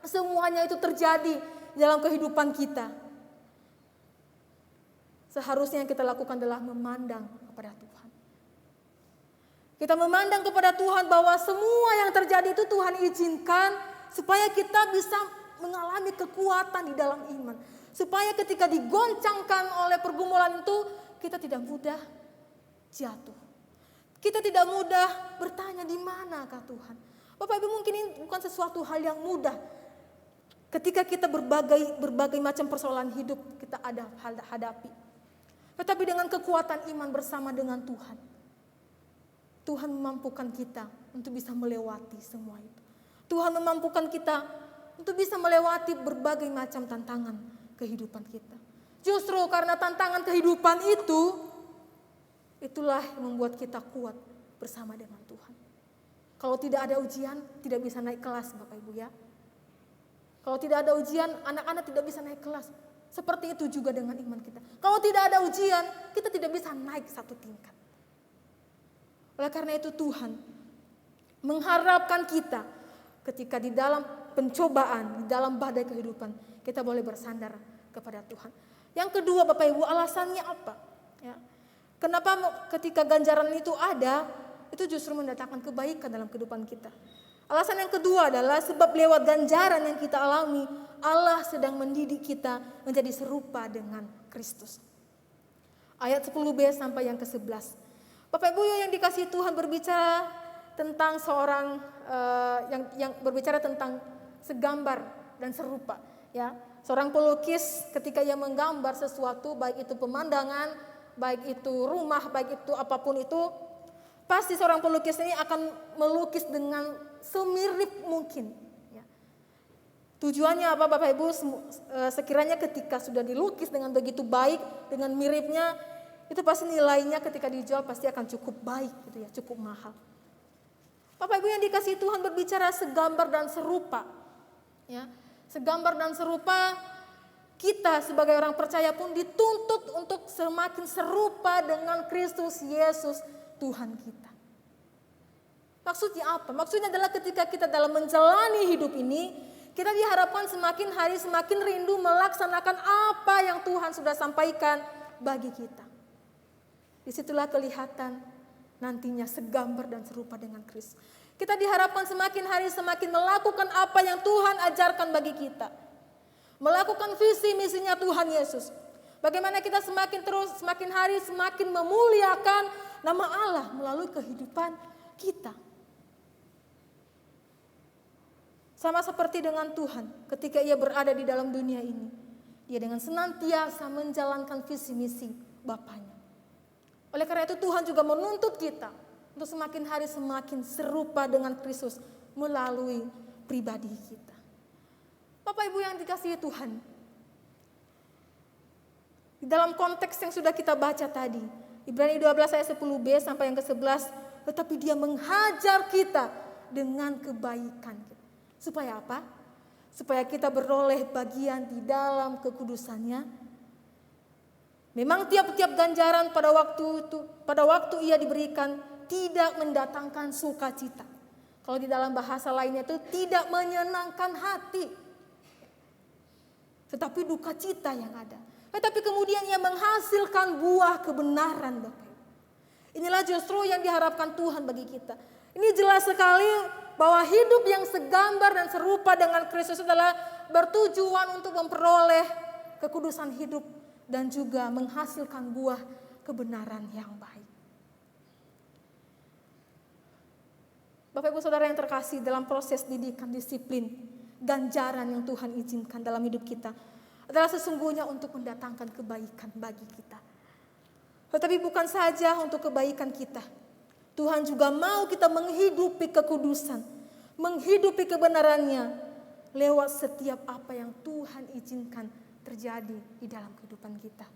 semuanya itu terjadi dalam kehidupan kita, seharusnya yang kita lakukan adalah memandang kepada Tuhan. Kita memandang kepada Tuhan bahwa semua yang terjadi itu Tuhan izinkan supaya kita bisa mengalami kekuatan di dalam iman. Supaya ketika digoncangkan oleh pergumulan itu, kita tidak mudah jatuh. Kita tidak mudah bertanya di manakah Tuhan. Bapak Ibu, mungkin ini bukan sesuatu hal yang mudah. Ketika kita berbagai macam persoalan hidup kita ada hadapi. Tetapi dengan kekuatan iman bersama dengan Tuhan, Tuhan memampukan kita untuk bisa melewati semua itu. Tuhan memampukan kita untuk bisa melewati berbagai macam tantangan kehidupan kita. Justru karena tantangan kehidupan itulah yang membuat kita kuat bersama dengan Tuhan. Kalau tidak ada ujian, tidak bisa naik kelas Bapak Ibu ya. Kalau tidak ada ujian, anak-anak tidak bisa naik kelas. Seperti itu juga dengan iman kita. Kalau tidak ada ujian, kita tidak bisa naik satu tingkat. Oleh karena itu Tuhan mengharapkan kita ketika di dalam pencobaan, di dalam badai kehidupan, kita boleh bersandar kepada Tuhan. Yang kedua Bapak Ibu, alasannya apa? Kenapa ketika ganjaran itu ada, itu justru mendatangkan kebaikan dalam kehidupan kita. Alasan yang kedua adalah sebab lewat ganjaran yang kita alami, Allah sedang mendidik kita menjadi serupa dengan Kristus. Ayat 10b sampai yang ke-11. Bapak Ibu yang dikasihi Tuhan berbicara tentang seorang yang berbicara tentang segambar dan serupa. Ya, seorang pelukis ketika ia menggambar sesuatu, baik itu pemandangan, baik itu rumah, baik itu apapun itu, pasti seorang pelukis ini akan melukis dengan semirip mungkin. Ya. Tujuannya apa Bapak Ibu? Sekiranya ketika sudah dilukis dengan begitu baik, dengan miripnya, itu pasti nilainya ketika dijual pasti akan cukup baik, gitu ya, cukup mahal. Bapak Ibu yang dikasihi Tuhan berbicara segambar dan serupa. Ya, segambar dan serupa, kita sebagai orang percaya pun dituntut untuk semakin serupa dengan Kristus Yesus Tuhan kita. Maksudnya apa? Maksudnya adalah ketika kita dalam menjalani hidup ini, kita diharapkan semakin hari semakin rindu melaksanakan apa yang Tuhan sudah sampaikan bagi kita. Disitulah kelihatan nantinya segambar dan serupa dengan Kristus. Kita diharapkan semakin hari semakin melakukan apa yang Tuhan ajarkan bagi kita. Melakukan visi misinya Tuhan Yesus. Bagaimana kita semakin hari semakin memuliakan nama Allah melalui kehidupan kita. Sama seperti dengan Tuhan ketika ia berada di dalam dunia ini. Dia dengan senantiasa menjalankan visi misi Bapaknya. Oleh karena itu Tuhan juga menuntut kita untuk semakin hari semakin serupa dengan Kristus melalui pribadi kita. Bapak Ibu yang dikasihi Tuhan, di dalam konteks yang sudah kita baca tadi, Ibrani 12 ayat 10b sampai yang ke-11, tetapi dia menghajar kita dengan kebaikan. Supaya apa? Supaya kita beroleh bagian di dalam kekudusannya. Memang tiap-tiap ganjaran pada waktu ia diberikan tidak mendatangkan sukacita. Kalau di dalam bahasa lainnya itu tidak menyenangkan hati. Tetapi duka cita yang ada. Tetapi kemudian ia menghasilkan buah kebenaran, Bapak. Inilah justru yang diharapkan Tuhan bagi kita. Ini jelas sekali bahwa hidup yang segambar dan serupa dengan Kristus adalah bertujuan untuk memperoleh kekudusan hidup dan juga menghasilkan buah kebenaran yang baik. Bapak Ibu Saudara yang terkasih, dalam proses didikan disiplin, ganjaran yang Tuhan izinkan dalam hidup kita adalah sesungguhnya untuk mendatangkan kebaikan bagi kita. Tetapi bukan saja untuk kebaikan kita. Tuhan juga mau kita menghidupi kekudusan, menghidupi kebenarannya lewat setiap apa yang Tuhan izinkan terjadi di dalam kehidupan kita.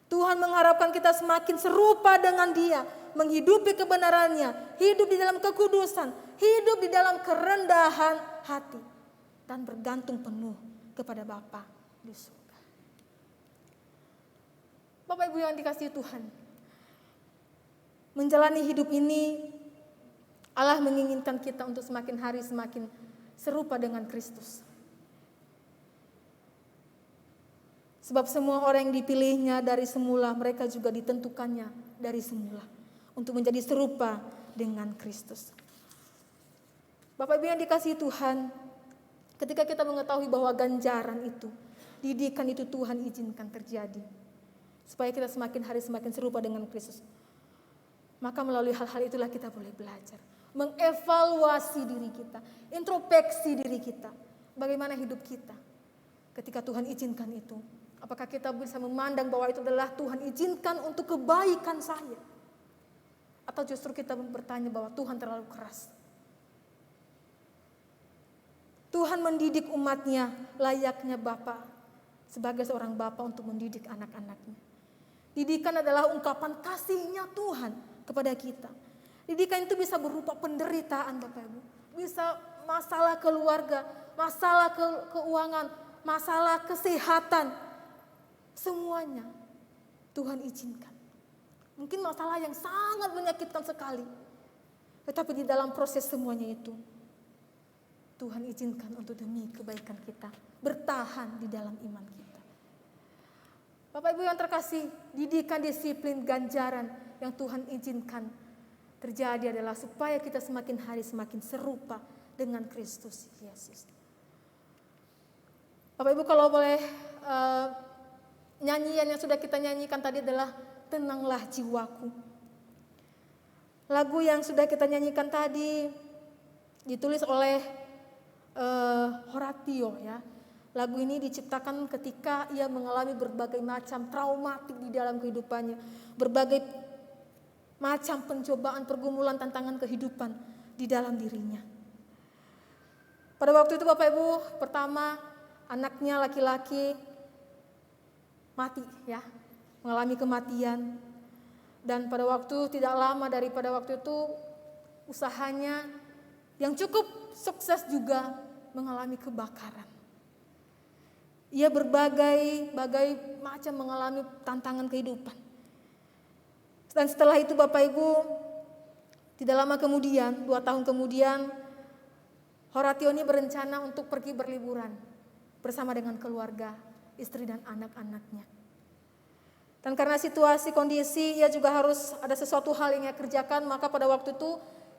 Tuhan mengharapkan kita semakin serupa dengan Dia, menghidupi kebenarannya, hidup di dalam kekudusan, hidup di dalam kerendahan hati, dan bergantung penuh kepada Bapa di surga. Bapak Ibu yang dikasihi Tuhan, menjalani hidup ini Allah menginginkan kita untuk semakin hari semakin serupa dengan Kristus. Sebab semua orang yang dipilihnya dari semula, mereka juga ditentukannya dari semula untuk menjadi serupa dengan Kristus. Bapak Ibu yang dikasihi Tuhan, ketika kita mengetahui bahwa ganjaran itu, didikan itu Tuhan izinkan terjadi, supaya kita semakin hari semakin serupa dengan Kristus, maka melalui hal-hal itulah kita boleh belajar, mengevaluasi diri kita, introspeksi diri kita, bagaimana hidup kita ketika Tuhan izinkan itu. Apakah kita bisa memandang bahwa itu adalah Tuhan izinkan untuk kebaikan saya? Atau justru kita bertanya bahwa Tuhan terlalu keras? Tuhan mendidik umatnya layaknya Bapa sebagai seorang Bapa untuk mendidik anak-anaknya. Didikan adalah ungkapan kasihnya Tuhan kepada kita. Didikan itu bisa berupa penderitaan, Bapak Ibu. Bisa masalah keluarga, masalah keuangan, masalah kesehatan. Semuanya Tuhan izinkan. Mungkin masalah yang sangat menyakitkan sekali. Tetapi di dalam proses semuanya itu, Tuhan izinkan untuk demi kebaikan kita. Bertahan di dalam iman kita. Bapak Ibu yang terkasih, didikan disiplin ganjaran yang Tuhan izinkan terjadi adalah supaya kita semakin hari semakin serupa dengan Kristus Yesus. Bapak Ibu kalau boleh, nyanyian yang sudah kita nyanyikan tadi adalah Tenanglah Jiwaku. Lagu yang sudah kita nyanyikan tadi ditulis oleh Horatio ya. Lagu ini diciptakan ketika ia mengalami berbagai macam traumatik di dalam kehidupannya, berbagai macam pencobaan, pergumulan, tantangan kehidupan di dalam dirinya. Pada waktu itu Bapak Ibu, pertama anaknya laki-laki mati ya, mengalami kematian. Dan pada waktu tidak lama daripada waktu itu, usahanya yang cukup sukses juga mengalami kebakaran. Ia berbagai macam mengalami tantangan kehidupan. Dan setelah itu Bapak Ibu, tidak lama kemudian, 2 tahun kemudian, Horatio ini berencana untuk pergi berliburan bersama dengan keluarga, istri dan anak-anaknya. Dan karena situasi kondisi ia juga harus ada sesuatu hal yang ia kerjakan, maka pada waktu itu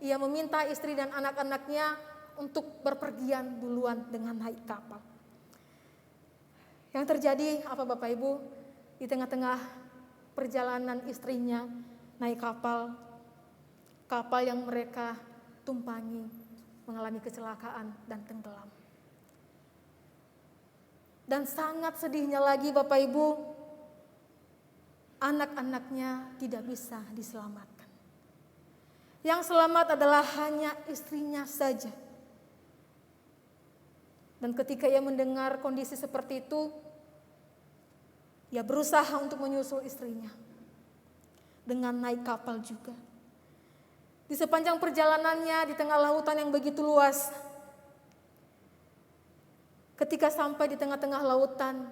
ia meminta istri dan anak-anaknya untuk berpergian duluan dengan naik kapal. Yang terjadi apa Bapak Ibu? Di tengah-tengah perjalanan istrinya naik kapal yang mereka tumpangi mengalami kecelakaan dan tenggelam. Dan sangat sedihnya lagi Bapak Ibu, anak-anaknya tidak bisa diselamatkan. Yang selamat adalah hanya istrinya saja. Dan ketika ia mendengar kondisi seperti itu, ia berusaha untuk menyusul istrinya dengan naik kapal juga. Di sepanjang perjalanannya di tengah lautan yang begitu luas, ketika sampai di tengah-tengah lautan,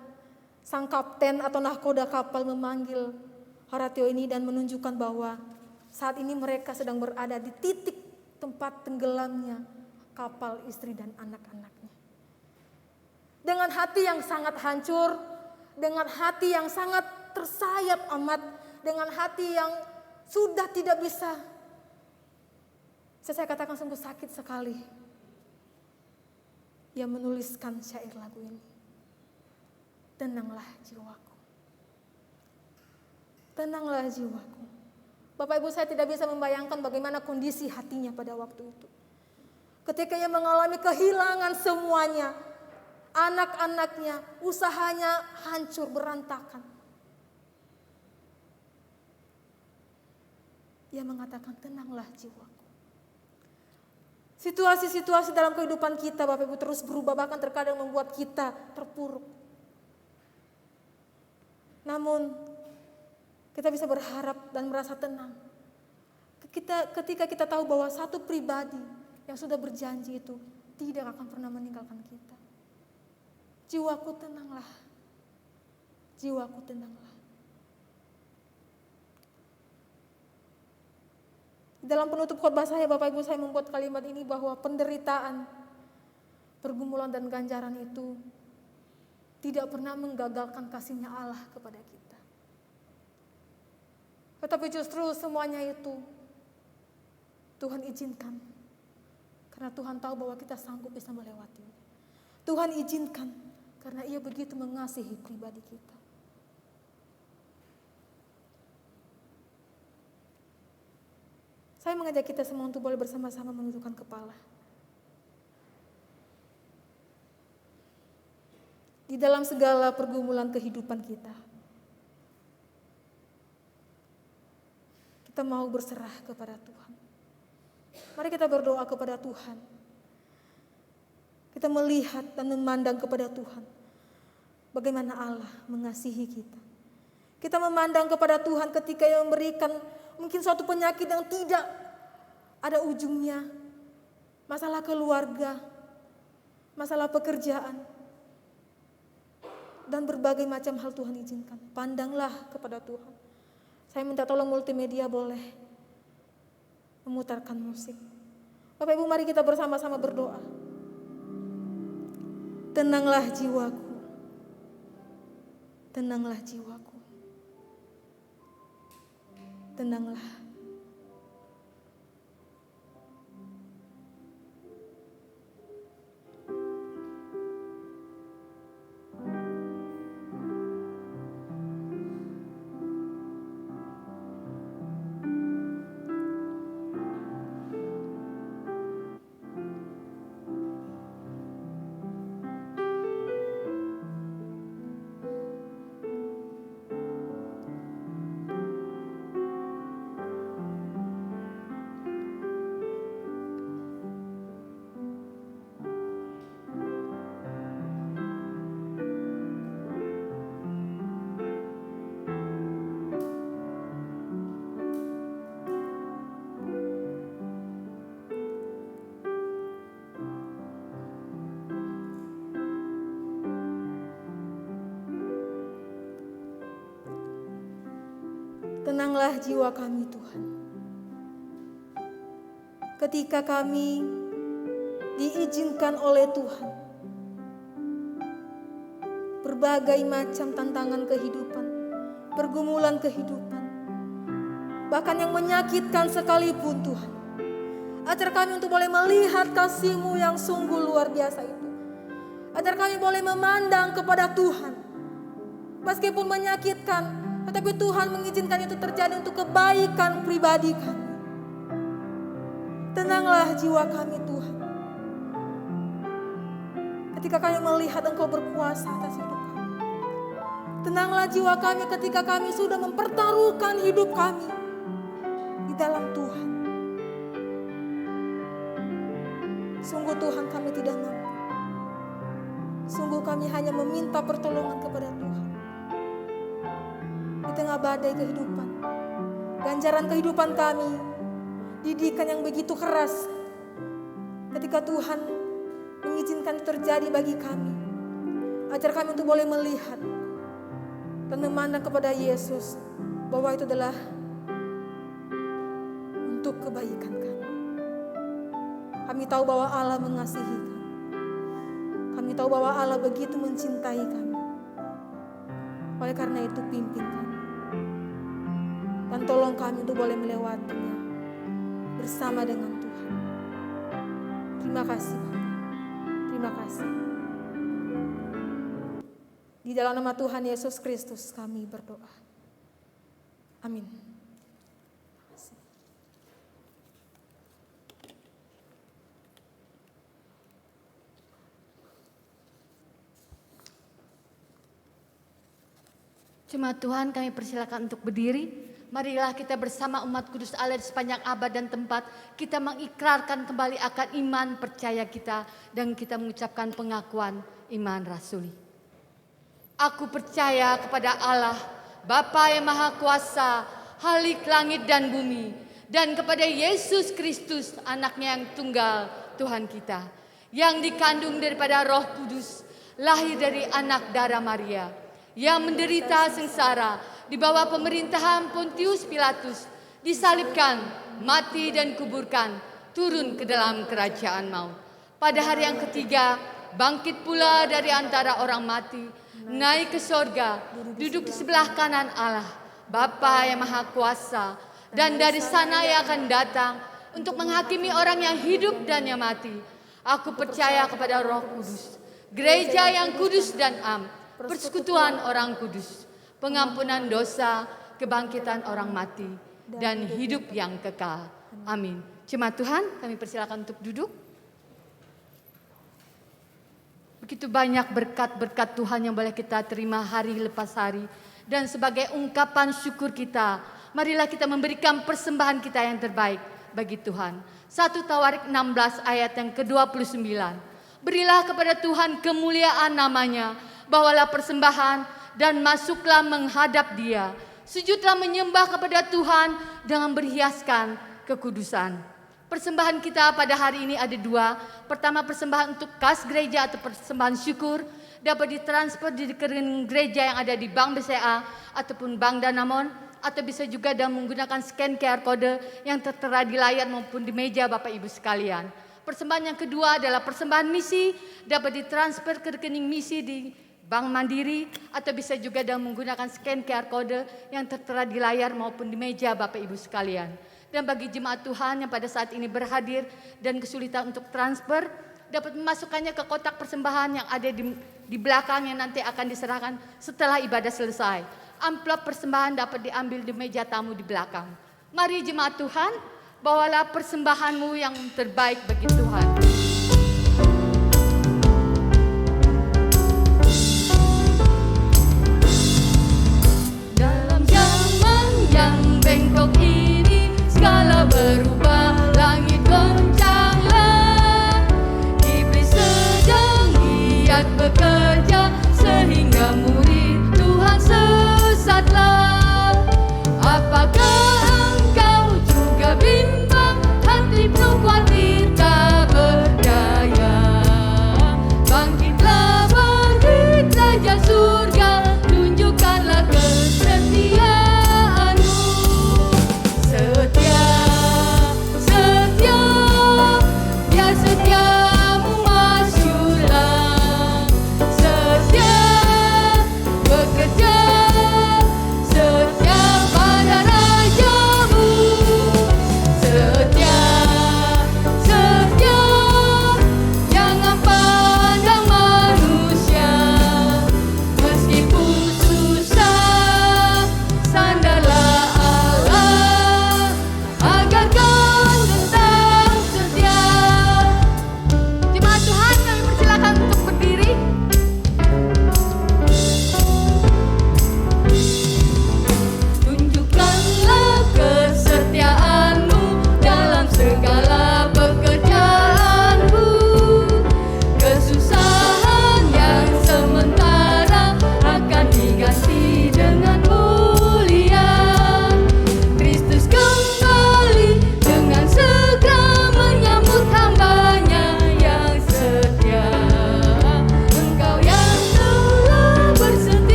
sang kapten atau nahkoda kapal memanggil Horatio ini dan menunjukkan bahwa saat ini mereka sedang berada di titik tempat tenggelamnya kapal istri dan anak-anaknya. Dengan hati yang sangat hancur, dengan hati yang sangat tersayat amat, dengan hati yang sudah tidak bisa, saya katakan sungguh sakit sekali. Ia menuliskan syair lagu ini. Tenanglah jiwaku. Tenanglah jiwaku. Bapak Ibu, saya tidak bisa membayangkan bagaimana kondisi hatinya pada waktu itu. Ketika ia mengalami kehilangan semuanya, anak-anaknya, usahanya hancur berantakan. Ia mengatakan, tenanglah jiwaku. Situasi-situasi dalam kehidupan kita Bapak Ibu terus berubah, bahkan terkadang membuat kita terpuruk. Namun kita bisa berharap dan merasa tenang ketika kita tahu bahwa satu pribadi yang sudah berjanji itu tidak akan pernah meninggalkan kita. Jiwaku tenanglah, jiwaku tenanglah. Dalam penutup khotbah saya Bapak Ibu, saya membuat kalimat ini bahwa penderitaan, pergumulan dan ganjaran itu tidak pernah menggagalkan kasihnya Allah kepada kita. Tetapi justru semuanya itu Tuhan izinkan. Karena Tuhan tahu bahwa kita sanggup bisa melewatinya. Tuhan izinkan karena Ia begitu mengasihi pribadi kita. Saya mengajak kita semua untuk boleh bersama-sama menundukkan kepala. Di dalam segala pergumulan kehidupan kita, kita mau berserah kepada Tuhan. Mari kita berdoa kepada Tuhan. Kita melihat dan memandang kepada Tuhan. Bagaimana Allah mengasihi kita. Kita memandang kepada Tuhan ketika Ia memberikan mungkin suatu penyakit yang tidak ada ujungnya. Masalah keluarga, masalah pekerjaan, dan berbagai macam hal Tuhan izinkan. Pandanglah kepada Tuhan. Saya minta tolong multimedia boleh memutarkan musik. Bapak Ibu, mari kita bersama-sama berdoa. Tenanglah jiwaku. Tenanglah jiwaku. Tenanglah. Tenanglah jiwa kami Tuhan. Ketika kami diizinkan oleh Tuhan berbagai macam tantangan kehidupan, pergumulan kehidupan, bahkan yang menyakitkan sekalipun Tuhan, Ajar kami untuk boleh melihat kasih-Mu yang sungguh luar biasa itu. Ajar kami boleh memandang kepada Tuhan. Meskipun menyakitkan, tetapi Tuhan mengizinkan itu terjadi untuk kebaikan pribadi kami. Tenanglah jiwa kami Tuhan. Ketika kami melihat Engkau berkuasa atas hidup kami. Tenanglah jiwa kami ketika kami sudah mempertaruhkan hidup kami di dalam Tuhan. Sungguh Tuhan kami tidak mampu. Sungguh kami hanya meminta pertolongan kepada Tuhan. Di tengah badai kehidupan, ganjaran kehidupan kami, didikan yang begitu keras. Ketika Tuhan mengizinkan itu terjadi bagi kami, ajar kami untuk boleh melihat dan memandang kepada Yesus bahwa itu adalah untuk kebaikan kami. Kami tahu bahwa Allah mengasihi kami. Kami tahu bahwa Allah begitu mencintai kami. Oleh karena itu pimpin kami. Dan tolong kami untuk boleh melewatinya bersama dengan Tuhan. Terima kasih Bapa. Terima kasih. Di dalam nama Tuhan Yesus Kristus kami berdoa. Amin. Jemaat Tuhan, kami persilakan untuk berdiri. Marilah kita bersama umat kudus Allah di sepanjang abad dan tempat. Kita mengikrarkan kembali akan iman percaya kita. Dan kita mengucapkan pengakuan iman rasuli. Aku percaya kepada Allah, Bapa yang Maha Kuasa, Khalik langit dan bumi. Dan kepada Yesus Kristus, anaknya yang tunggal, Tuhan kita. Yang dikandung daripada Roh Kudus, lahir dari anak darah Maria. Yang menderita sengsara di bawah pemerintahan Pontius Pilatus, disalibkan, mati dan kuburkan, turun ke dalam kerajaan maut. Pada hari yang ketiga, bangkit pula dari antara orang mati, naik ke sorga, duduk di sebelah kanan Allah, Bapa yang Maha Kuasa, dan dari sana Ia akan datang untuk menghakimi orang yang hidup dan yang mati. Aku percaya kepada Roh Kudus, gereja yang kudus dan am, persekutuan orang kudus, pengampunan dosa, kebangkitan orang mati, dan hidup yang kekal. Amin. Jemaat Tuhan, kami persilakan untuk duduk. Begitu banyak berkat-berkat Tuhan yang boleh kita terima hari lepas hari. Dan sebagai ungkapan syukur kita, marilah kita memberikan persembahan kita yang terbaik bagi Tuhan. 1 Tawarik 16 ayat yang ke-29. Berilah kepada Tuhan kemuliaan namanya, bawalah persembahan dan masuklah menghadap Dia. Sujudlah menyembah kepada Tuhan dengan berhiaskan kekudusan. Persembahan kita pada hari ini ada dua. Pertama, persembahan untuk kas gereja atau persembahan syukur dapat ditransfer di rekening gereja yang ada di Bank BCA ataupun Bank Danamon, atau bisa juga dengan menggunakan scan QR kode yang tertera di layar maupun di meja Bapak Ibu sekalian. Persembahan yang kedua adalah persembahan misi, dapat ditransfer ke rekening misi di Bank Mandiri, atau bisa juga dengan menggunakan scan QR kode yang tertera di layar maupun di meja Bapak Ibu sekalian. Dan bagi jemaat Tuhan yang pada saat ini berhadir dan kesulitan untuk transfer, dapat memasukkannya ke kotak persembahan yang ada di belakang yang nanti akan diserahkan setelah ibadah selesai. Amplop persembahan dapat diambil di meja tamu di belakang. Mari jemaat Tuhan, bawalah persembahanmu yang terbaik bagi Tuhan. Dalam zaman yang bengkok ini, segala berubah, langit goncanglah. Iblis sedang giat bekerja, sehingga murid Tuhan sesatlah. Apakah engkau juga bimbang, hati penuh khawatir tak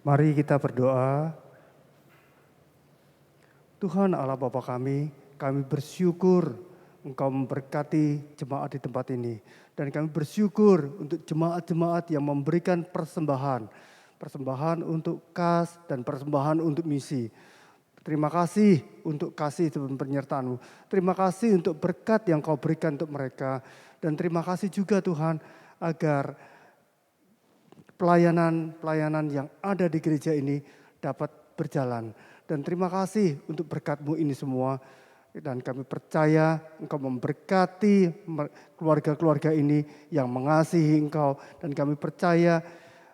Mari kita berdoa. Tuhan Allah Bapa kami bersyukur Engkau memberkati jemaat di tempat ini. Dan kami bersyukur untuk jemaat-jemaat yang memberikan persembahan. Persembahan untuk kas dan persembahan untuk misi. Terima kasih untuk kasih dan penyertaan-Mu. Terima kasih untuk berkat yang Kau berikan untuk mereka. Dan terima kasih juga Tuhan agar pelayanan yang ada di gereja ini dapat berjalan. Dan terima kasih untuk berkat-Mu ini semua. Dan kami percaya Engkau memberkati keluarga-keluarga ini yang mengasihi Engkau. Dan kami percaya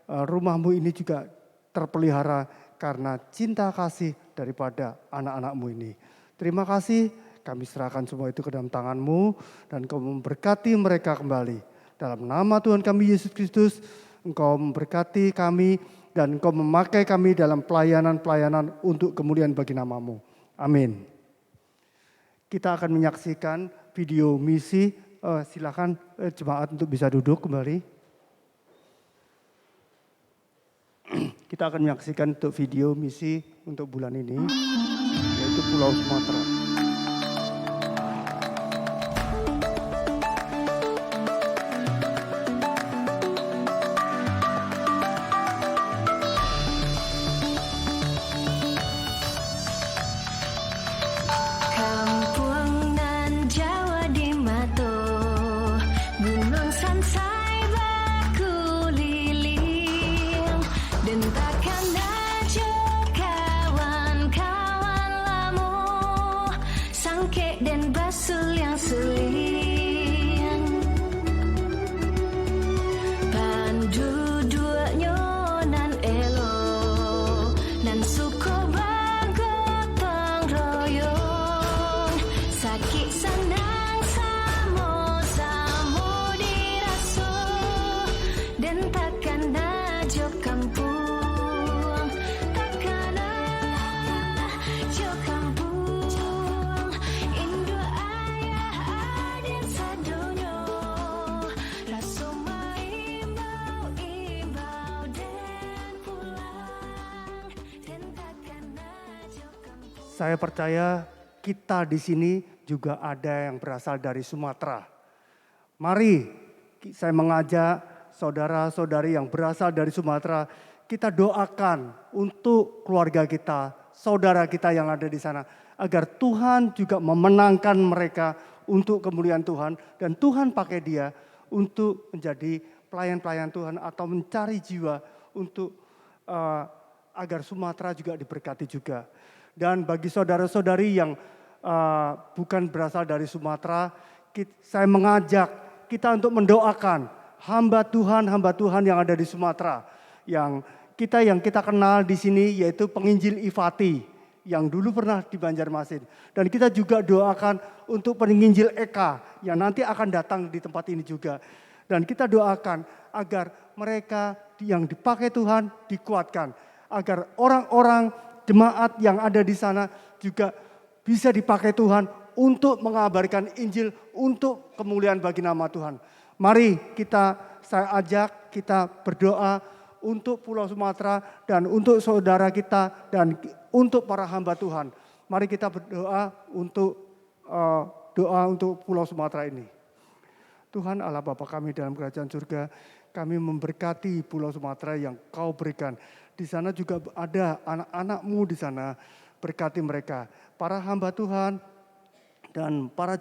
rumah-Mu ini juga terpelihara karena cinta kasih daripada anak-anak-Mu ini. Terima kasih, kami serahkan semua itu ke dalam tangan-Mu. Dan Engkau memberkati mereka kembali. Dalam nama Tuhan kami Yesus Kristus, Engkau memberkati kami dan Engkau memakai kami dalam pelayanan-pelayanan untuk kemuliaan bagi nama-Mu. Amin. Kita akan menyaksikan video misi. Silakan jemaat untuk bisa duduk kembali. Kita akan menyaksikan untuk video misi untuk bulan ini, yaitu Pulau Sumatera. Kampung nan Jawa di Mato, gunung sansai bakuliling, dentakan najo kawan-kawan lamu, sangke dan basul yang suling, panduduaknya nan elo, nan suko bagotong royong, sakit senang samo-samo diraso, dan takkan najo kampung, takkan najo kampung, Indo ayah adik sadonyo, raso imbau dan pulang, dan takkan najo kampung. Saya percaya kita di sini juga ada yang berasal dari Sumatera. Mari saya mengajak saudara-saudari yang berasal dari Sumatera, kita doakan untuk keluarga kita, saudara kita yang ada di sana, agar Tuhan juga memenangkan mereka untuk kemuliaan Tuhan, dan Tuhan pakai dia untuk menjadi pelayan-pelayan Tuhan atau mencari jiwa untuk agar Sumatera juga diberkati juga. Dan bagi saudara-saudari yang bukan berasal dari Sumatera, saya mengajak kita untuk mendoakan hamba Tuhan yang ada di Sumatera. Yang kita kenal di sini yaitu penginjil Ifati yang dulu pernah di Banjarmasin. Dan kita juga doakan untuk penginjil Eka yang nanti akan datang di tempat ini juga. Dan kita doakan agar mereka yang dipakai Tuhan dikuatkan. Agar orang-orang jemaat yang ada di sana juga bisa dipakai Tuhan untuk mengabarkan Injil untuk kemuliaan bagi nama Tuhan. Mari saya ajak kita berdoa untuk Pulau Sumatera dan untuk saudara kita dan untuk para hamba Tuhan. Mari kita berdoa untuk Pulau Sumatera ini. Tuhan Allah Bapa kami dalam kerajaan surga, kami memberkati Pulau Sumatera yang Kau berikan. Di sana juga ada anak-anak-Mu di sana, berkati mereka. Para hamba Tuhan dan para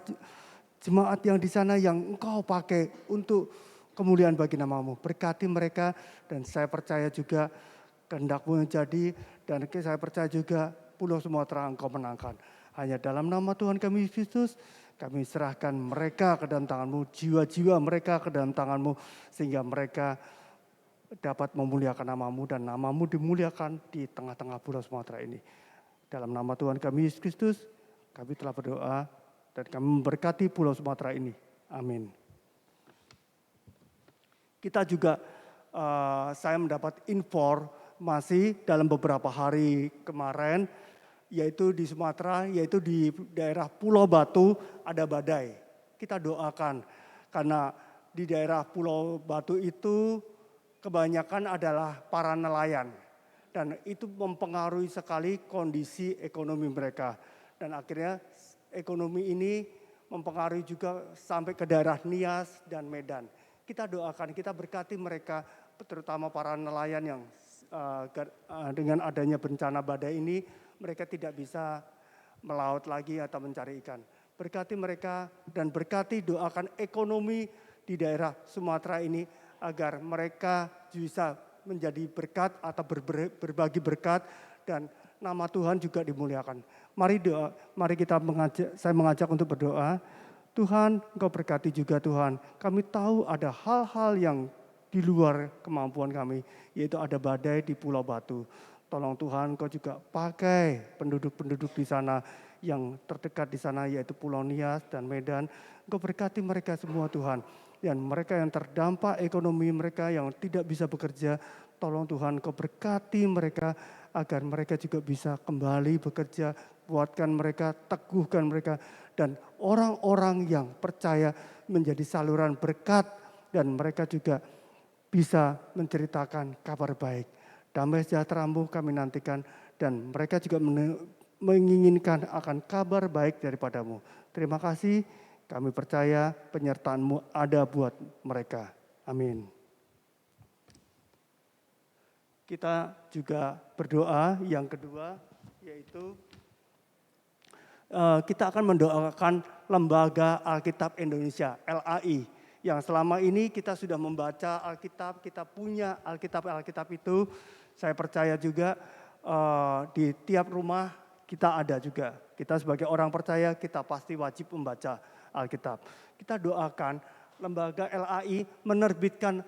jemaat yang di sana yang Engkau pakai untuk kemuliaan bagi nama-Mu. Berkati mereka dan saya percaya juga kehendak-Mu yang jadi dan saya percaya juga Pulau Sumatera Engkau menangkan. Hanya dalam nama Tuhan kami Yesus Kristus, kami serahkan mereka ke dalam tangan-Mu, jiwa-jiwa mereka ke dalam tangan-Mu, sehingga mereka dapat memuliakan nama-Mu dan nama-Mu dimuliakan di tengah-tengah Pulau Sumatera ini. Dalam nama Tuhan kami Yesus Kristus, kami telah berdoa dan kami memberkati Pulau Sumatera ini. Amin. Kita juga, saya mendapat informasi dalam beberapa hari kemarin, yaitu di Sumatera, yaitu di daerah Pulau Batu ada badai. Kita doakan karena di daerah Pulau Batu itu kebanyakan adalah para nelayan. dan itu mempengaruhi sekali kondisi ekonomi mereka. Dan akhirnya ekonomi ini mempengaruhi juga sampai ke daerah Nias dan Medan. Kita doakan, kita berkati mereka, terutama para nelayan yang dengan adanya bencana badai ini, mereka tidak bisa melaut lagi atau mencari ikan. Berkati mereka dan berkati, doakan ekonomi di daerah Sumatera ini agar mereka bisa menjadi berkat atau berbagi berkat dan nama Tuhan juga dimuliakan. Mari kita saya mengajak untuk berdoa. Tuhan, Engkau berkati juga Tuhan. Kami tahu ada hal-hal yang di luar kemampuan kami, yaitu ada badai di Pulau Batu. Tolong Tuhan, Engkau juga pakai penduduk-penduduk di sana yang terdekat di sana, yaitu Pulau Nias dan Medan. Engkau berkati mereka semua Tuhan. Dan mereka yang terdampak ekonomi, mereka yang tidak bisa bekerja, tolong Tuhan Engkau berkati mereka agar mereka juga bisa kembali bekerja, buatkan mereka, teguhkan mereka. Dan orang-orang yang percaya menjadi saluran berkat dan mereka juga bisa menceritakan kabar baik. Damai sejahtera-Mu kami nantikan dan mereka juga menginginkan akan kabar baik daripada-Mu. Terima kasih, kami percaya penyertaan-Mu ada buat mereka. Amin. Kita juga berdoa yang kedua, yaitu kita akan mendoakan Lembaga Alkitab Indonesia, LAI. Yang selama ini kita sudah membaca Alkitab, kita punya Alkitab itu. Saya percaya juga di tiap rumah kita ada juga. Kita sebagai orang percaya, kita pasti wajib membaca Alkitab. Kita doakan Lembaga LAI menerbitkan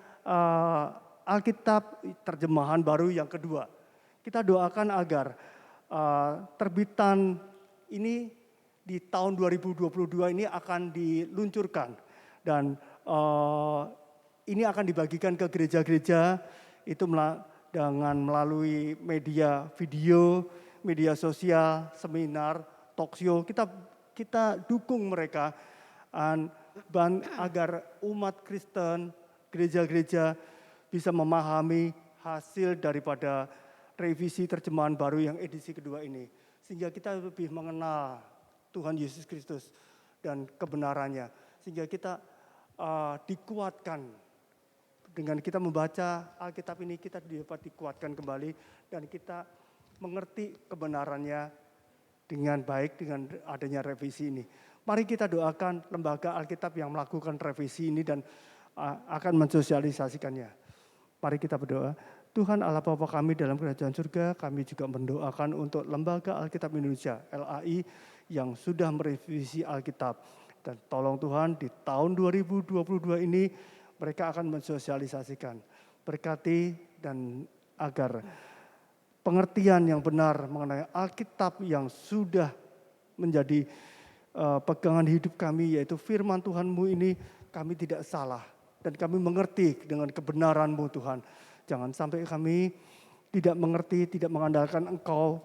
Alkitab terjemahan baru yang kedua. Kita doakan agar terbitan ini di tahun 2022 ini akan diluncurkan dan ini akan dibagikan ke gereja-gereja itu dengan melalui media video, media sosial, seminar, talk show. Kita dukung mereka agar umat Kristen, gereja-gereja bisa memahami hasil daripada revisi terjemahan baru yang edisi kedua ini. Sehingga kita lebih mengenal Tuhan Yesus Kristus dan kebenarannya. Sehingga kita dikuatkan. Dengan kita membaca Alkitab ini, kita dapat dikuatkan kembali. Dan kita mengerti kebenarannya dengan baik dengan adanya revisi ini. Mari kita doakan Lembaga Alkitab yang melakukan revisi ini dan akan mensosialisasikannya. Mari kita berdoa. Tuhan Allah Bapa kami dalam kerajaan surga, kami juga mendoakan untuk Lembaga Alkitab Indonesia, LAI, yang sudah merevisi Alkitab. Dan tolong Tuhan di tahun 2022 ini mereka akan mensosialisasikan. Berkati dan agar pengertian yang benar mengenai Alkitab yang sudah menjadi pegangan hidup kami, yaitu firman Tuhan-Mu ini, kami tidak salah. Dan kami mengerti dengan kebenaran-Mu Tuhan. Jangan sampai kami tidak mengerti, tidak mengandalkan Engkau.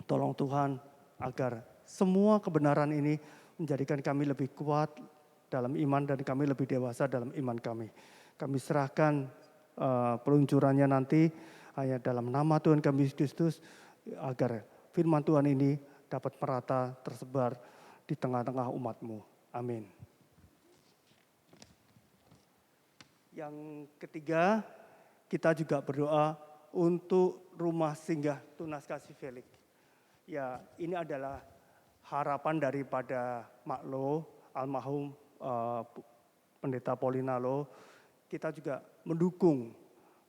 Tolong Tuhan agar semua kebenaran ini menjadikan kami lebih kuat dalam iman dan kami lebih dewasa dalam iman kami. Kami serahkan peluncurannya nanti hanya dalam nama Tuhan kami Yesus Kristus agar firman Tuhan ini dapat merata tersebar di tengah-tengah umat-Mu. Amin. Yang ketiga, kita juga berdoa untuk rumah singgah Tunas Kasih Felix. Ya, ini adalah harapan daripada Maklo, almarhum Pendeta Paulinalo. Kita juga mendukung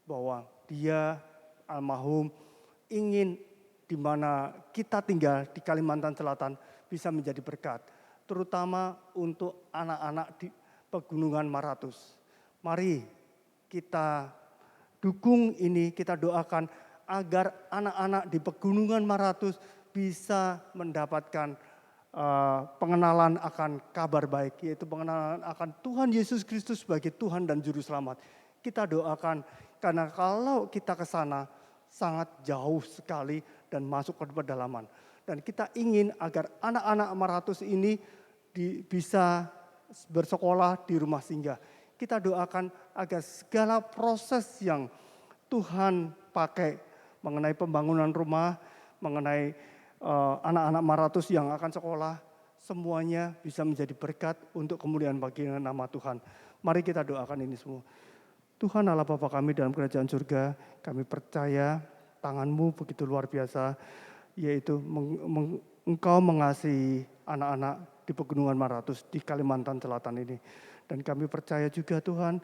bahwa dia almarhum ingin di mana kita tinggal di Kalimantan Selatan bisa menjadi berkat, terutama untuk anak-anak di Pegunungan Maratus. Mari kita dukung ini, kita doakan agar anak-anak di Pegunungan Maratus bisa mendapatkan pengenalan akan kabar baik, yaitu pengenalan akan Tuhan Yesus Kristus sebagai Tuhan dan Juru Selamat. Kita doakan, karena kalau kita ke sana sangat jauh sekali dan masuk ke pedalaman. Dan kita ingin agar anak-anak Maratus ini bisa bersekolah di rumah singgah. Kita doakan agar segala proses yang Tuhan pakai mengenai pembangunan rumah, mengenai anak-anak Maratus yang akan sekolah, semuanya bisa menjadi berkat untuk kemuliaan bagi nama Tuhan. Mari kita doakan ini semua. Tuhan Allah Bapa kami dalam kerajaan surga, kami percaya tangan-Mu begitu luar biasa, yaitu Engkau mengasihi anak-anak di Pegunungan Maratus di Kalimantan Selatan ini. Dan kami percaya juga Tuhan,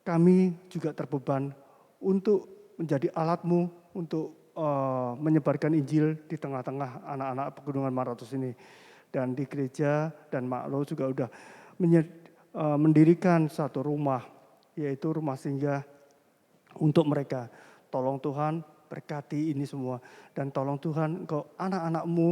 kami juga terbeban untuk menjadi alat-Mu untuk menyebarkan Injil di tengah-tengah anak-anak Pegunungan Maratus ini. Dan di gereja dan Maklo juga sudah mendirikan satu rumah, yaitu rumah singgah untuk mereka. Tolong Tuhan berkati ini semua. Dan tolong Tuhan Engkau anak-anak-Mu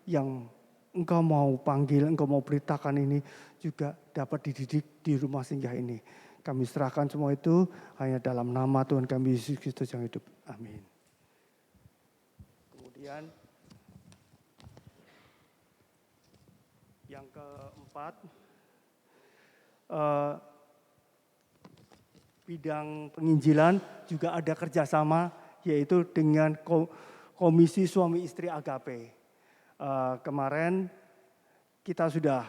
yang Engkau mau panggil, Engkau mau beritakan ini juga dapat dididik di rumah singgah ini. Kami serahkan semua itu hanya dalam nama Tuhan kami Yesus Kristus yang hidup. Amin. Kemudian yang keempat, bidang penginjilan juga ada kerjasama, yaitu dengan Komisi Suami Istri Agape. Kemarin kita sudah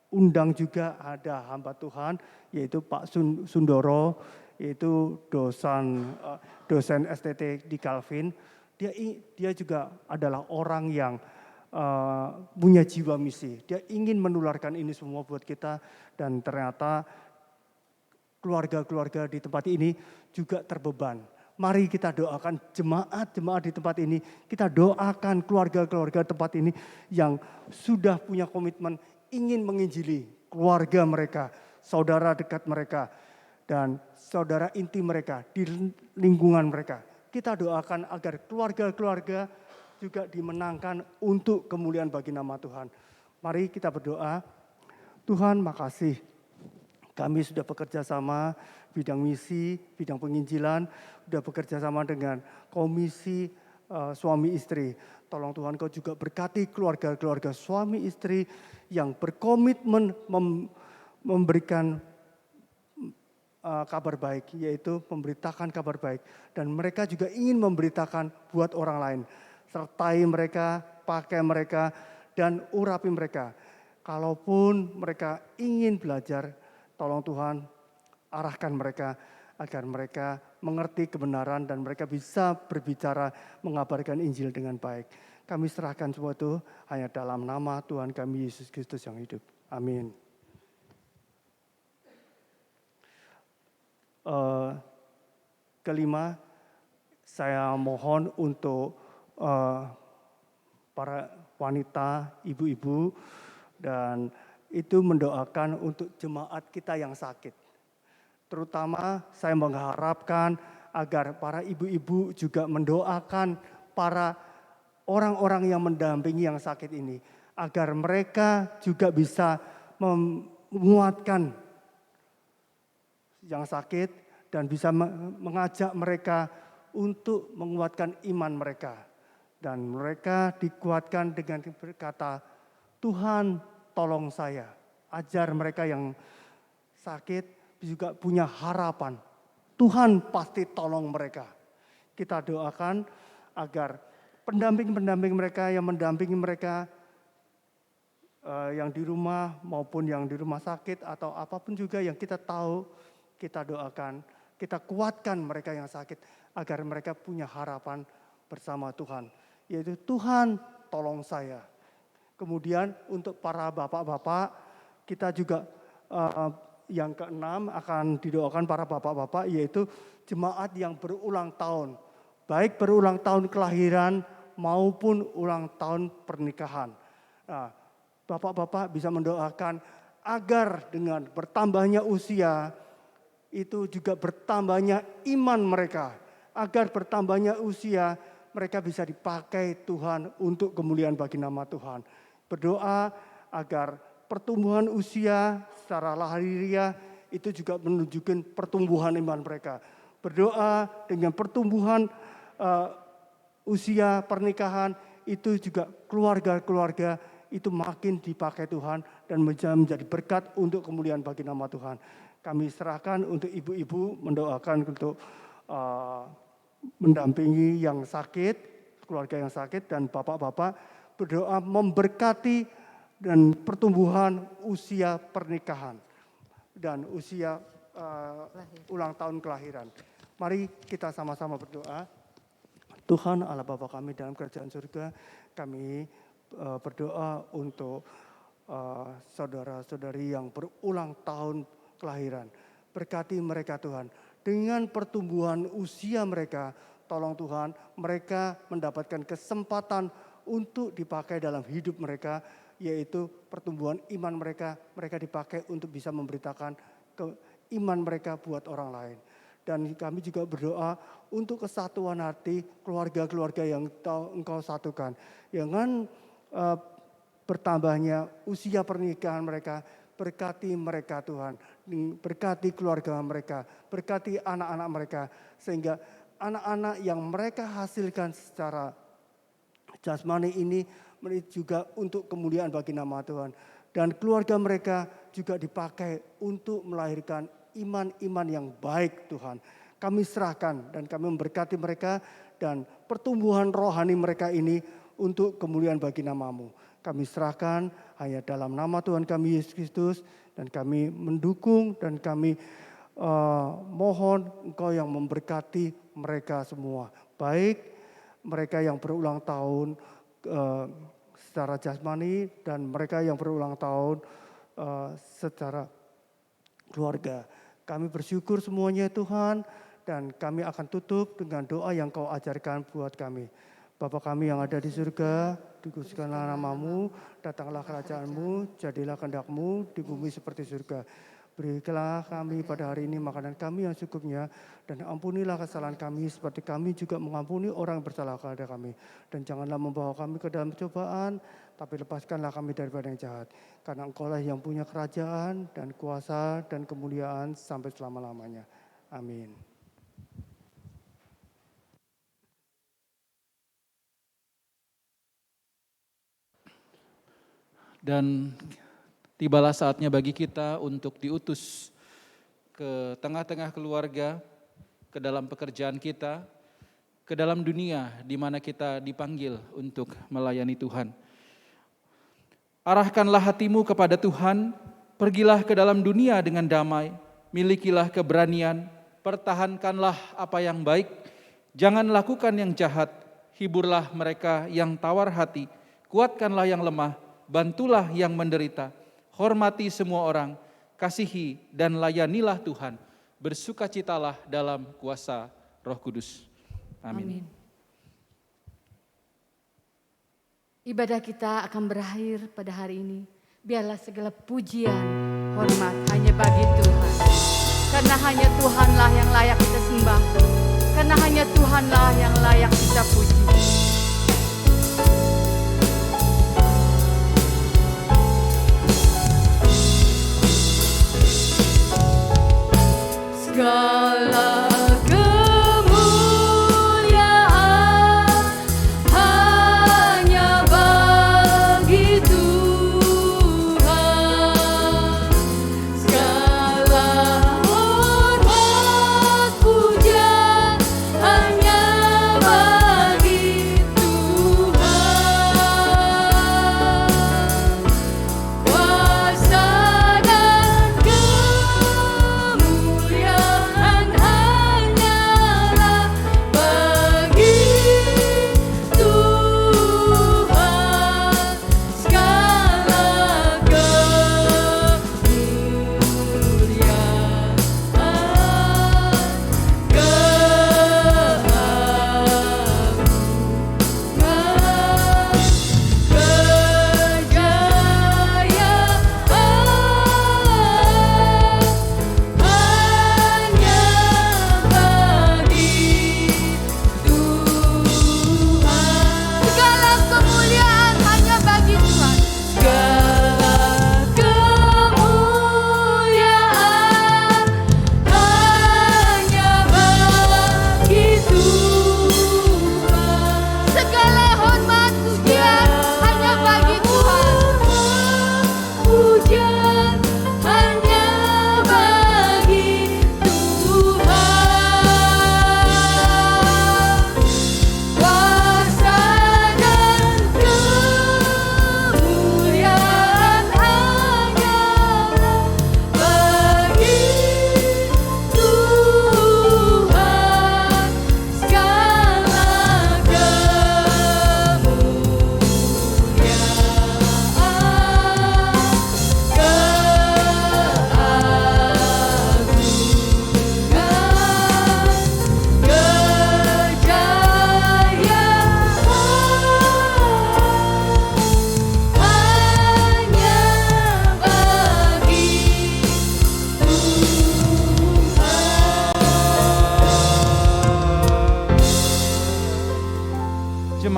undang juga ada hamba Tuhan, yaitu Pak Sundoro, yaitu dosen STT di Calvin. Dia juga adalah orang yang punya jiwa misi. Dia ingin menularkan ini semua buat kita, dan ternyata keluarga-keluarga di tempat ini juga terbeban. Mari kita doakan jemaat-jemaat di tempat ini. Kita doakan keluarga-keluarga tempat ini yang sudah punya komitmen ingin menginjili keluarga mereka, saudara dekat mereka, dan saudara inti mereka di lingkungan mereka. Kita doakan agar keluarga-keluarga juga dimenangkan untuk kemuliaan bagi nama Tuhan. Mari kita berdoa. Tuhan, makasih kami sudah bekerja sama bidang misi, bidang penginjilan, sudah bekerja sama dengan komisi suami istri. Tolong Tuhan Kau juga berkati keluarga-keluarga suami istri yang berkomitmen memberikan kabar baik, yaitu memberitakan kabar baik. Dan mereka juga ingin memberitakan buat orang lain. Sertai mereka, pakai mereka, dan urapi mereka. Kalaupun mereka ingin belajar, tolong Tuhan arahkan mereka agar mereka mengerti kebenaran dan mereka bisa berbicara mengabarkan Injil dengan baik. Kami serahkan semua itu hanya dalam nama Tuhan kami Yesus Kristus yang hidup. Amin. Kelima, saya mohon untuk para wanita, ibu-ibu, dan itu mendoakan untuk jemaat kita yang sakit. Terutama saya mengharapkan agar para ibu-ibu juga mendoakan para orang-orang yang mendampingi yang sakit ini, agar mereka juga bisa menguatkan yang sakit dan bisa mengajak mereka untuk menguatkan iman mereka. Dan mereka dikuatkan dengan berkata, Tuhan tolong saya. Ajar mereka yang sakit juga punya harapan. Tuhan pasti tolong mereka. Kita doakan agar pendamping-pendamping mereka yang mendampingi mereka, yang di rumah maupun yang di rumah sakit atau apapun juga yang kita tahu, kita doakan, kita kuatkan mereka yang sakit agar mereka punya harapan bersama Tuhan. Yaitu Tuhan tolong saya. Kemudian untuk para bapak-bapak, kita juga yang keenam akan didoakan para bapak-bapak, yaitu jemaat yang berulang tahun. Baik berulang tahun kelahiran maupun ulang tahun pernikahan. Nah, bapak-bapak bisa mendoakan agar dengan bertambahnya usia, itu juga bertambahnya iman mereka. Agar bertambahnya usia, mereka bisa dipakai Tuhan untuk kemuliaan bagi nama Tuhan. Berdoa agar pertumbuhan usia secara lahiriah itu juga menunjukkan pertumbuhan iman mereka. Berdoa dengan pertumbuhan usia pernikahan itu juga keluarga-keluarga itu makin dipakai Tuhan dan menjadi berkat untuk kemuliaan bagi nama Tuhan. Kami serahkan untuk ibu-ibu mendoakan untuk mendampingi yang sakit, keluarga yang sakit, dan bapak-bapak berdoa memberkati dan pertumbuhan usia pernikahan dan usia ulang tahun kelahiran. Mari kita sama-sama berdoa. Tuhan Allah Bapa kami dalam kerajaan surga, kami berdoa untuk saudara-saudari yang berulang tahun kelahiran. Berkati mereka Tuhan, dengan pertumbuhan usia mereka, tolong Tuhan mereka mendapatkan kesempatan untuk dipakai dalam hidup mereka, yaitu pertumbuhan iman mereka dipakai untuk bisa memberitakan iman mereka buat orang lain. Dan kami juga berdoa untuk kesatuan hati keluarga-keluarga yang Engkau satukan. Dengan bertambahnya usia pernikahan mereka, berkati mereka Tuhan. Berkati keluarga mereka, berkati anak-anak mereka. Sehingga anak-anak yang mereka hasilkan secara jasmani ini juga untuk kemuliaan bagi nama Tuhan. Dan keluarga mereka juga dipakai untuk melahirkan iman-iman yang baik Tuhan. Kami serahkan dan kami memberkati mereka dan pertumbuhan rohani mereka ini untuk kemuliaan bagi nama-Mu. Kami serahkan hanya dalam nama Tuhan kami Yesus Kristus, dan kami mendukung dan kami mohon Engkau yang memberkati mereka semua. Baik mereka yang berulang tahun secara jasmani dan mereka yang berulang tahun secara keluarga. Kami bersyukur semuanya Tuhan, dan kami akan tutup dengan doa yang Kau ajarkan buat kami. Bapa kami yang ada di surga, dikuduskanlah nama-Mu, datanglah kerajaan-Mu, jadilah kehendak-Mu di bumi seperti surga. Berikanlah kami pada hari ini makanan kami yang secukupnya, dan ampunilah kesalahan kami seperti kami juga mengampuni orang yang bersalah kepada kami. Dan janganlah membawa kami ke dalam cobaan, tapi lepaskanlah kami daripada yang jahat. Karena Engkau-lah yang punya kerajaan dan kuasa dan kemuliaan sampai selama-lamanya. Amin. Dan tibalah saatnya bagi kita untuk diutus ke tengah-tengah keluarga, ke dalam pekerjaan kita, ke dalam dunia di mana kita dipanggil untuk melayani Tuhan. Arahkanlah hatimu kepada Tuhan, pergilah ke dalam dunia dengan damai, milikilah keberanian, pertahankanlah apa yang baik, jangan lakukan yang jahat, hiburlah mereka yang tawar hati, kuatkanlah yang lemah, bantulah yang menderita, hormati semua orang, kasihi dan layanilah Tuhan, bersukacitalah dalam kuasa Roh Kudus. Amin. Ibadah kita akan berakhir pada hari ini. Biarlah segala pujian, hormat hanya bagi Tuhan. Karena hanya Tuhanlah yang layak kita sembah. Karena hanya Tuhanlah yang layak kita puji. Segala kemuliaan hanya bagi Tuhan. Segala hormat puja hanya bagi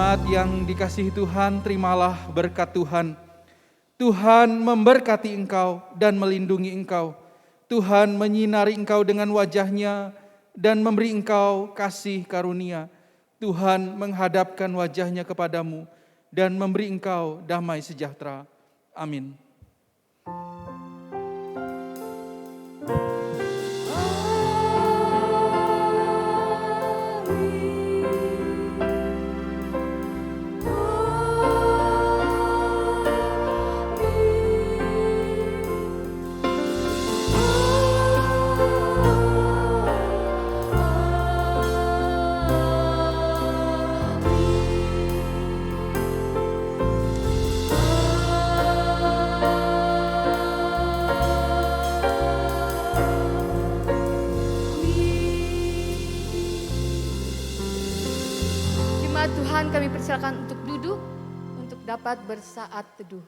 jemaat yang dikasihi Tuhan, terimalah berkat Tuhan. Tuhan memberkati engkau dan melindungi engkau. Tuhan menyinari engkau dengan wajah-Nya dan memberi engkau kasih karunia. Tuhan menghadapkan wajah-Nya kepadamu dan memberi engkau damai sejahtera. Amin. Jemaat Tuhan, kami persilakan untuk duduk untuk dapat bersaat teduh.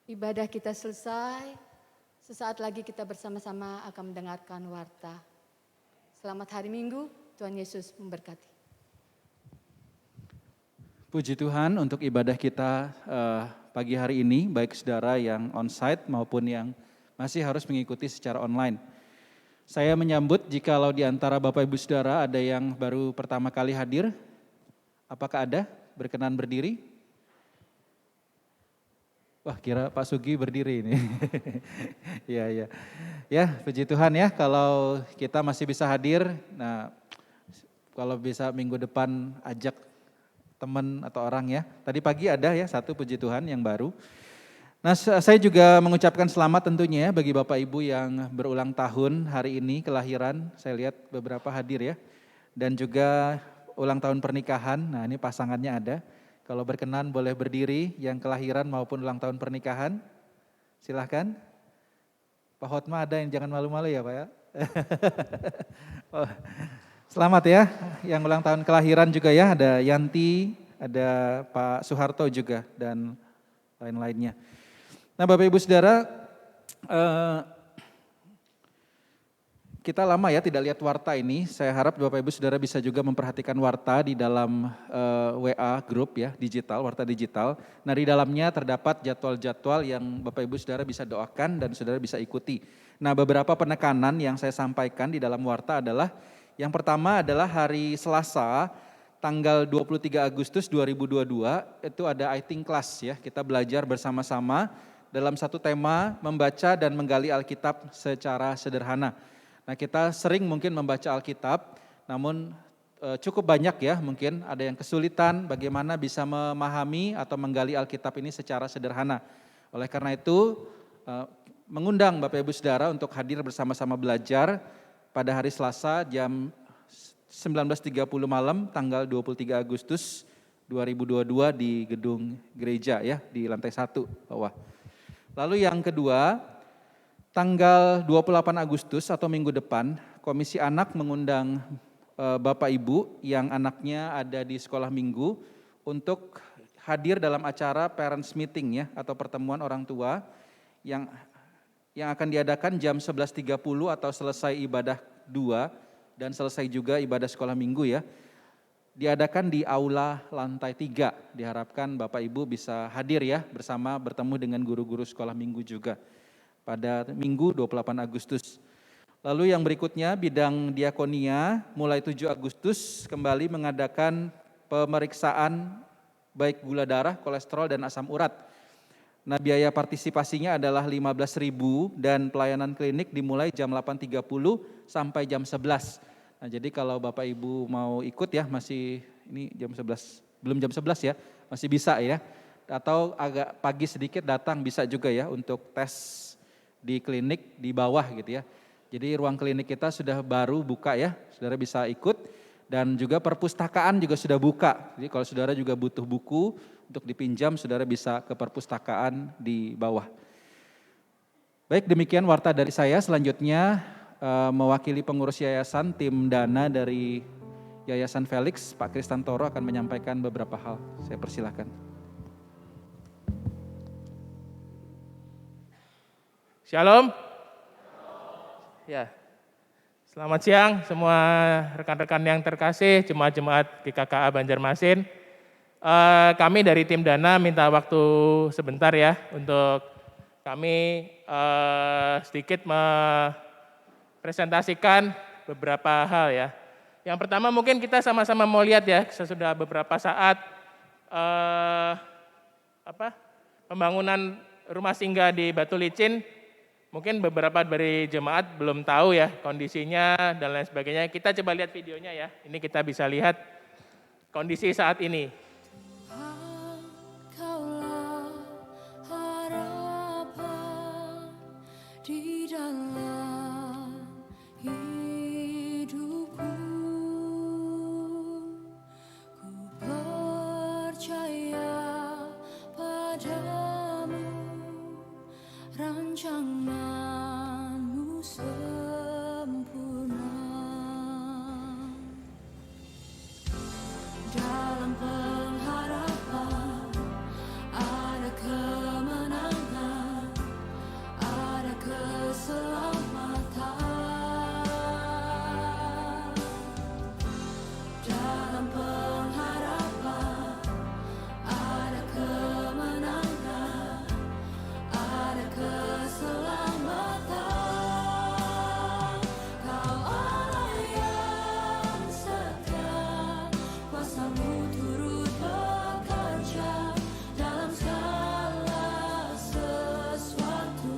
Ibadah kita selesai, sesaat lagi kita bersama-sama akan mendengarkan warta. Selamat hari Minggu, Tuhan Yesus memberkati. Puji Tuhan untuk ibadah kita pagi hari ini, baik saudara yang onsite maupun yang masih harus mengikuti secara online. Saya menyambut jikalau di antara Bapak Ibu Saudara ada yang baru pertama kali hadir. Apakah ada? Berkenan berdiri? Wah, kira Pak Sugi berdiri ini. Ya, puji Tuhan ya kalau kita masih bisa hadir. Nah, kalau bisa minggu depan ajak teman atau orang ya. Tadi pagi ada ya satu, puji Tuhan, yang baru. Nah, saya juga mengucapkan selamat tentunya bagi Bapak Ibu yang berulang tahun hari ini kelahiran. Saya lihat beberapa hadir ya. Dan juga ulang tahun pernikahan. Nah, ini pasangannya ada. Kalau berkenan boleh berdiri yang kelahiran maupun ulang tahun pernikahan. Silahkan. Pak Hotma ada yang jangan malu-malu ya Pak ya. Oh, selamat ya yang ulang tahun kelahiran juga ya. Ada Yanti, ada Pak Soeharto juga dan lain-lainnya. Nah Bapak Ibu Saudara, kita lama ya tidak lihat warta ini. Saya harap Bapak Ibu Saudara bisa juga memperhatikan warta di dalam WA grup ya, digital, warta digital. Nah di dalamnya terdapat jadwal-jadwal yang Bapak Ibu Saudara bisa doakan dan Saudara bisa ikuti. Nah beberapa penekanan yang saya sampaikan di dalam warta adalah, yang pertama adalah hari Selasa, tanggal 23 Agustus 2022, itu ada I Think Class ya, kita belajar bersama-sama dalam satu tema membaca dan menggali Alkitab secara sederhana. Nah kita sering mungkin membaca Alkitab, namun cukup banyak ya mungkin ada yang kesulitan bagaimana bisa memahami atau menggali Alkitab ini secara sederhana. Oleh karena itu mengundang Bapak Ibu Saudara untuk hadir bersama-sama belajar pada hari Selasa jam 19.30 malam tanggal 23 Agustus 2022 di gedung gereja ya di lantai 1 bawah. Lalu yang kedua, tanggal 28 Agustus atau minggu depan, Komisi Anak mengundang Bapak Ibu yang anaknya ada di sekolah minggu untuk hadir dalam acara parents meeting ya atau pertemuan orang tua yang akan diadakan jam 11.30 atau selesai ibadah 2 dan selesai juga ibadah sekolah minggu ya. Diadakan di aula lantai 3. Diharapkan Bapak Ibu bisa hadir ya bersama bertemu dengan guru-guru sekolah minggu juga pada Minggu 28 Agustus. Lalu yang berikutnya bidang diakonia mulai 7 Agustus kembali mengadakan pemeriksaan baik gula darah, kolesterol dan asam urat. Nah biaya partisipasinya adalah 15.000 dan pelayanan klinik dimulai jam 8.30 sampai jam 11. Nah jadi kalau Bapak Ibu mau ikut ya masih ini jam 11, belum jam 11 ya, masih bisa ya. Atau agak pagi sedikit datang bisa juga ya untuk tes di klinik di bawah gitu ya. Jadi ruang klinik kita sudah baru buka ya, saudara bisa ikut. Dan juga perpustakaan juga sudah buka. Jadi kalau saudara juga butuh buku untuk dipinjam, saudara bisa ke perpustakaan di bawah. Baik, demikian warta dari saya. Selanjutnya mewakili pengurus yayasan, tim dana dari Yayasan Felix, Pak Kristantoro akan menyampaikan beberapa hal. Saya persilahkan. Shalom. Ya, Selamat siang semua rekan-rekan yang terkasih, jemaat-jemaat GKKA Banjarmasin. Kami dari tim Dana minta waktu sebentar ya untuk kami sedikit mempresentasikan beberapa hal ya. Yang pertama mungkin kita sama-sama mau lihat ya, sesudah beberapa saat pembangunan rumah singgah di Batu Licin, mungkin beberapa dari jemaat belum tahu ya kondisinya dan lain sebagainya. Kita coba lihat videonya ya. Ini kita bisa lihat kondisi saat ini. Kaulah harapan di dalam hidupku. Ku percaya padamu, rancanganmu sempurna. Dalam pengharapan ada kemenangan, ada keselamatan. Dalam pengharapan ada kemenangan, ada keselamatan. Kau Allah yang setia, kuasa-Mu turut bekerja dalam segala sesuatu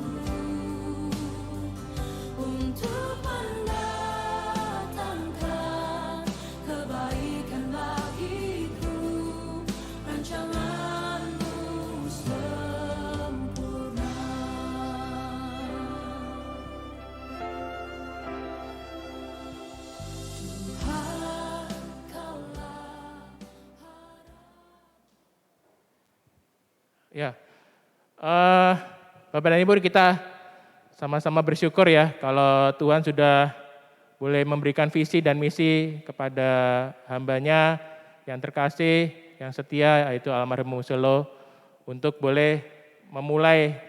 untuk mendatangkan kebaikan bagiku. Rancangan-Mu sempurna. Tuhan, Kaulah Ya, Bapak dan Ibu, kita sama-sama bersyukur ya kalau Tuhan sudah boleh memberikan visi dan misi kepada hambanya yang terkasih, yang setia, yaitu almarhum Muselo, untuk boleh memulai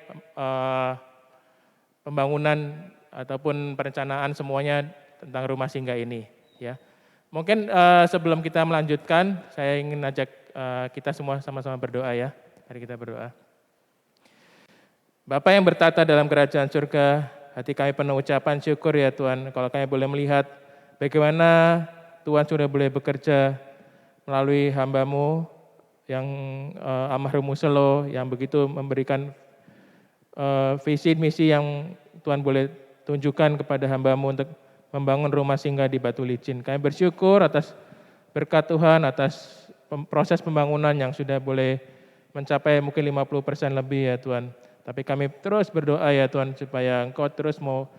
pembangunan ataupun perencanaan semuanya tentang rumah singgah ini. Ya, mungkin sebelum kita melanjutkan, saya ingin ajak kita semua sama-sama berdoa ya. Mari kita berdoa. Bapa yang bertata dalam kerajaan surga, hati kami penuh ucapan syukur ya Tuhan, kalau kami boleh melihat bagaimana Tuhan sudah boleh bekerja melalui hamba-Mu yang almarhum Muselo, yang begitu memberikan visi misi yang Tuhan boleh tunjukkan kepada hamba-Mu untuk membangun rumah singgah di Batu Licin. Kami bersyukur atas berkat Tuhan, atas proses pembangunan yang sudah boleh mencapai mungkin 50% lebih ya Tuhan. Tapi kami terus berdoa ya Tuhan supaya Engkau terus mau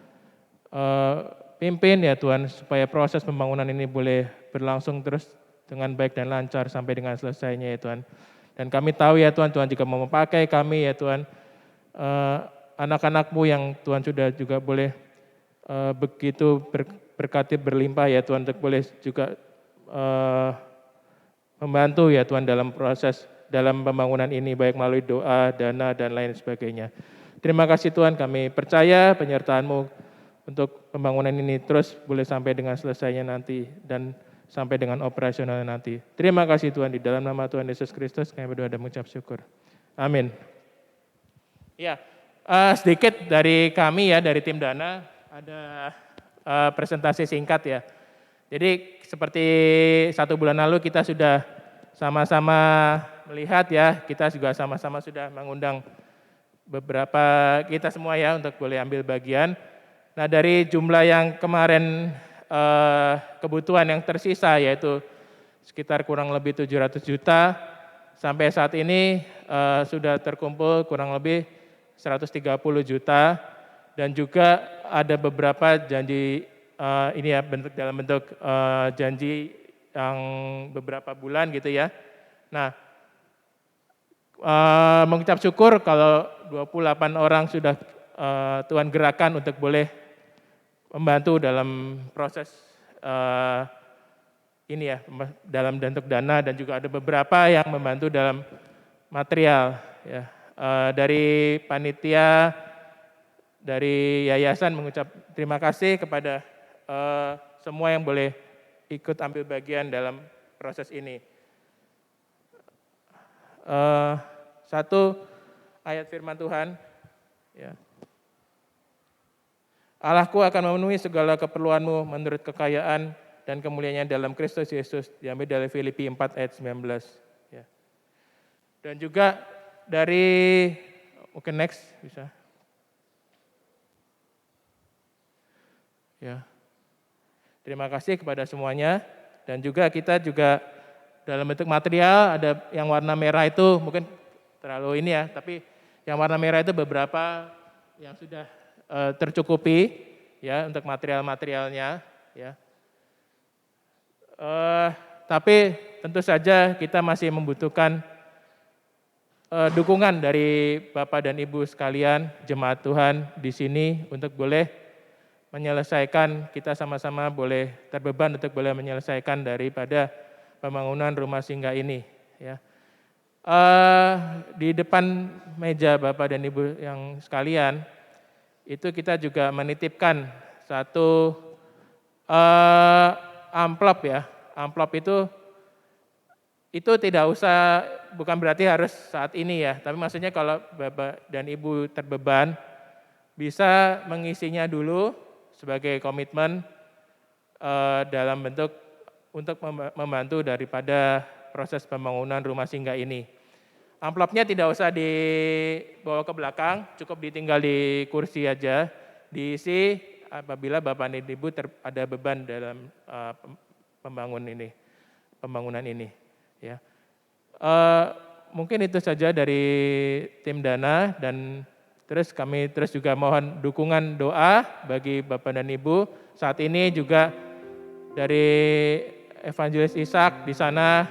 pimpin ya Tuhan, supaya proses pembangunan ini boleh berlangsung terus dengan baik dan lancar sampai dengan selesainya ya Tuhan. Dan kami tahu ya Tuhan, Tuhan juga mau memakai kami ya Tuhan, anak-anak-Mu yang Tuhan sudah juga boleh begitu berkati berlimpah ya Tuhan, untuk boleh juga membantu ya Tuhan dalam proses dalam pembangunan ini, baik melalui doa, dana, dan lain sebagainya. Terima kasih Tuhan, kami percaya penyertaan-Mu untuk pembangunan ini terus boleh sampai dengan selesainya nanti dan sampai dengan operasional nanti. Terima kasih Tuhan, di dalam nama Tuhan Yesus Kristus kami berdoa dan mengucap syukur. Amin. Ya, sedikit dari kami ya, dari tim Dana, ada presentasi singkat ya. Jadi seperti 1 bulan lalu kita sudah sama-sama melihat ya, kita juga sama-sama sudah mengundang beberapa kita semua ya untuk boleh ambil bagian. Nah, dari jumlah yang kemarin kebutuhan yang tersisa yaitu sekitar kurang lebih 700 juta, sampai saat ini sudah terkumpul kurang lebih 130 juta, dan juga ada beberapa janji ini ya, dalam bentuk janji yang beberapa bulan gitu ya. Nah, mengucap syukur kalau 28 orang sudah Tuhan gerakan untuk boleh membantu dalam proses ini ya, dalam bentuk dana, dan juga ada beberapa yang membantu dalam material ya. Dari panitia, dari yayasan mengucap terima kasih kepada semua yang boleh ikut ambil bagian dalam proses ini. Satu ayat firman Tuhan, ya. Allahku akan memenuhi segala keperluanmu menurut kekayaan dan kemuliaannya dalam Kristus Yesus, diambil dari Filipi 4 ayat 19. Ya. Dan juga dari, mungkin next bisa. Ya. Terima kasih kepada semuanya, dan juga kita juga dalam bentuk material ada yang warna merah itu mungkin terlalu ini ya, tapi yang warna merah itu beberapa yang sudah tercukupi ya untuk material-materialnya ya. Tapi tentu saja kita masih membutuhkan dukungan dari Bapak dan Ibu sekalian, jemaat Tuhan di sini untuk boleh menyelesaikan, kita sama-sama boleh terbeban untuk boleh menyelesaikan daripada pembangunan rumah singgah ini. Ya. Di depan meja Bapak dan Ibu yang sekalian, itu kita juga menitipkan satu amplop ya. Amplop itu tidak usah, bukan berarti harus saat ini ya, tapi maksudnya kalau Bapak dan Ibu terbeban, bisa mengisinya dulu sebagai komitmen dalam bentuk untuk membantu daripada proses pembangunan rumah singgah ini. Amplopnya tidak usah dibawa ke belakang, cukup ditinggal di kursi aja, diisi apabila Bapak dan Ibu ada beban dalam pembangunan ini. Ya. Mungkin itu saja dari tim Dana, dan kami juga mohon dukungan doa bagi Bapak dan Ibu. Saat ini juga dari Evangelis Ishak di sana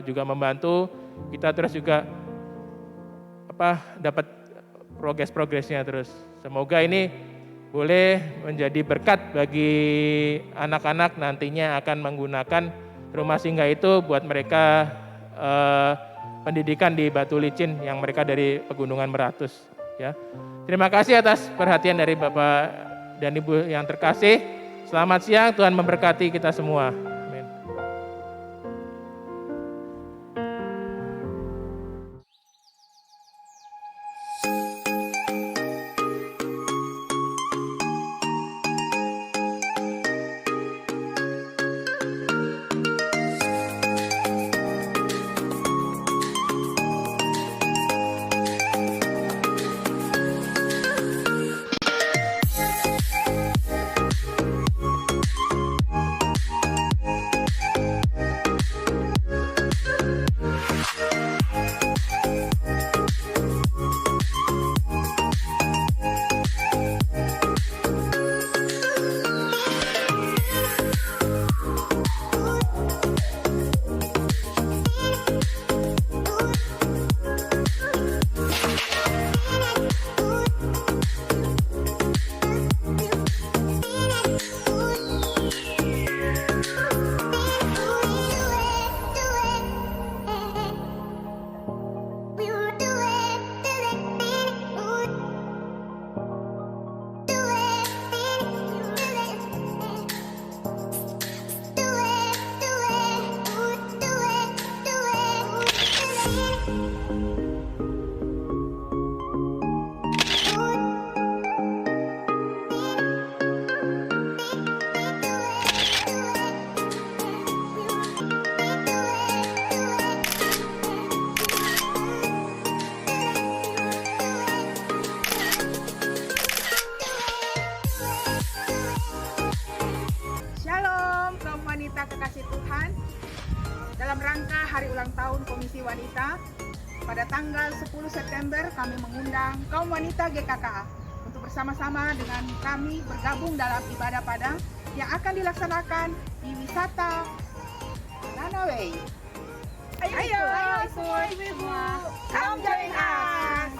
juga membantu. Kita terus juga dapat progresnya terus. Semoga ini boleh menjadi berkat bagi anak-anak nantinya akan menggunakan rumah singgah itu buat mereka pendidikan di Batu Licin yang mereka dari Pegunungan Meratus. Ya. Terima kasih atas perhatian dari Bapak dan Ibu yang terkasih. Selamat siang, Tuhan memberkati kita semua. Amin. Kekasih Tuhan, dalam rangka Hari Ulang Tahun Komisi Wanita, pada tanggal 10 September kami mengundang kaum wanita GKKA untuk bersama-sama dengan kami bergabung dalam ibadah Padang yang akan dilaksanakan di wisata Runaway. Ayo semua ibu-ibu, come join us.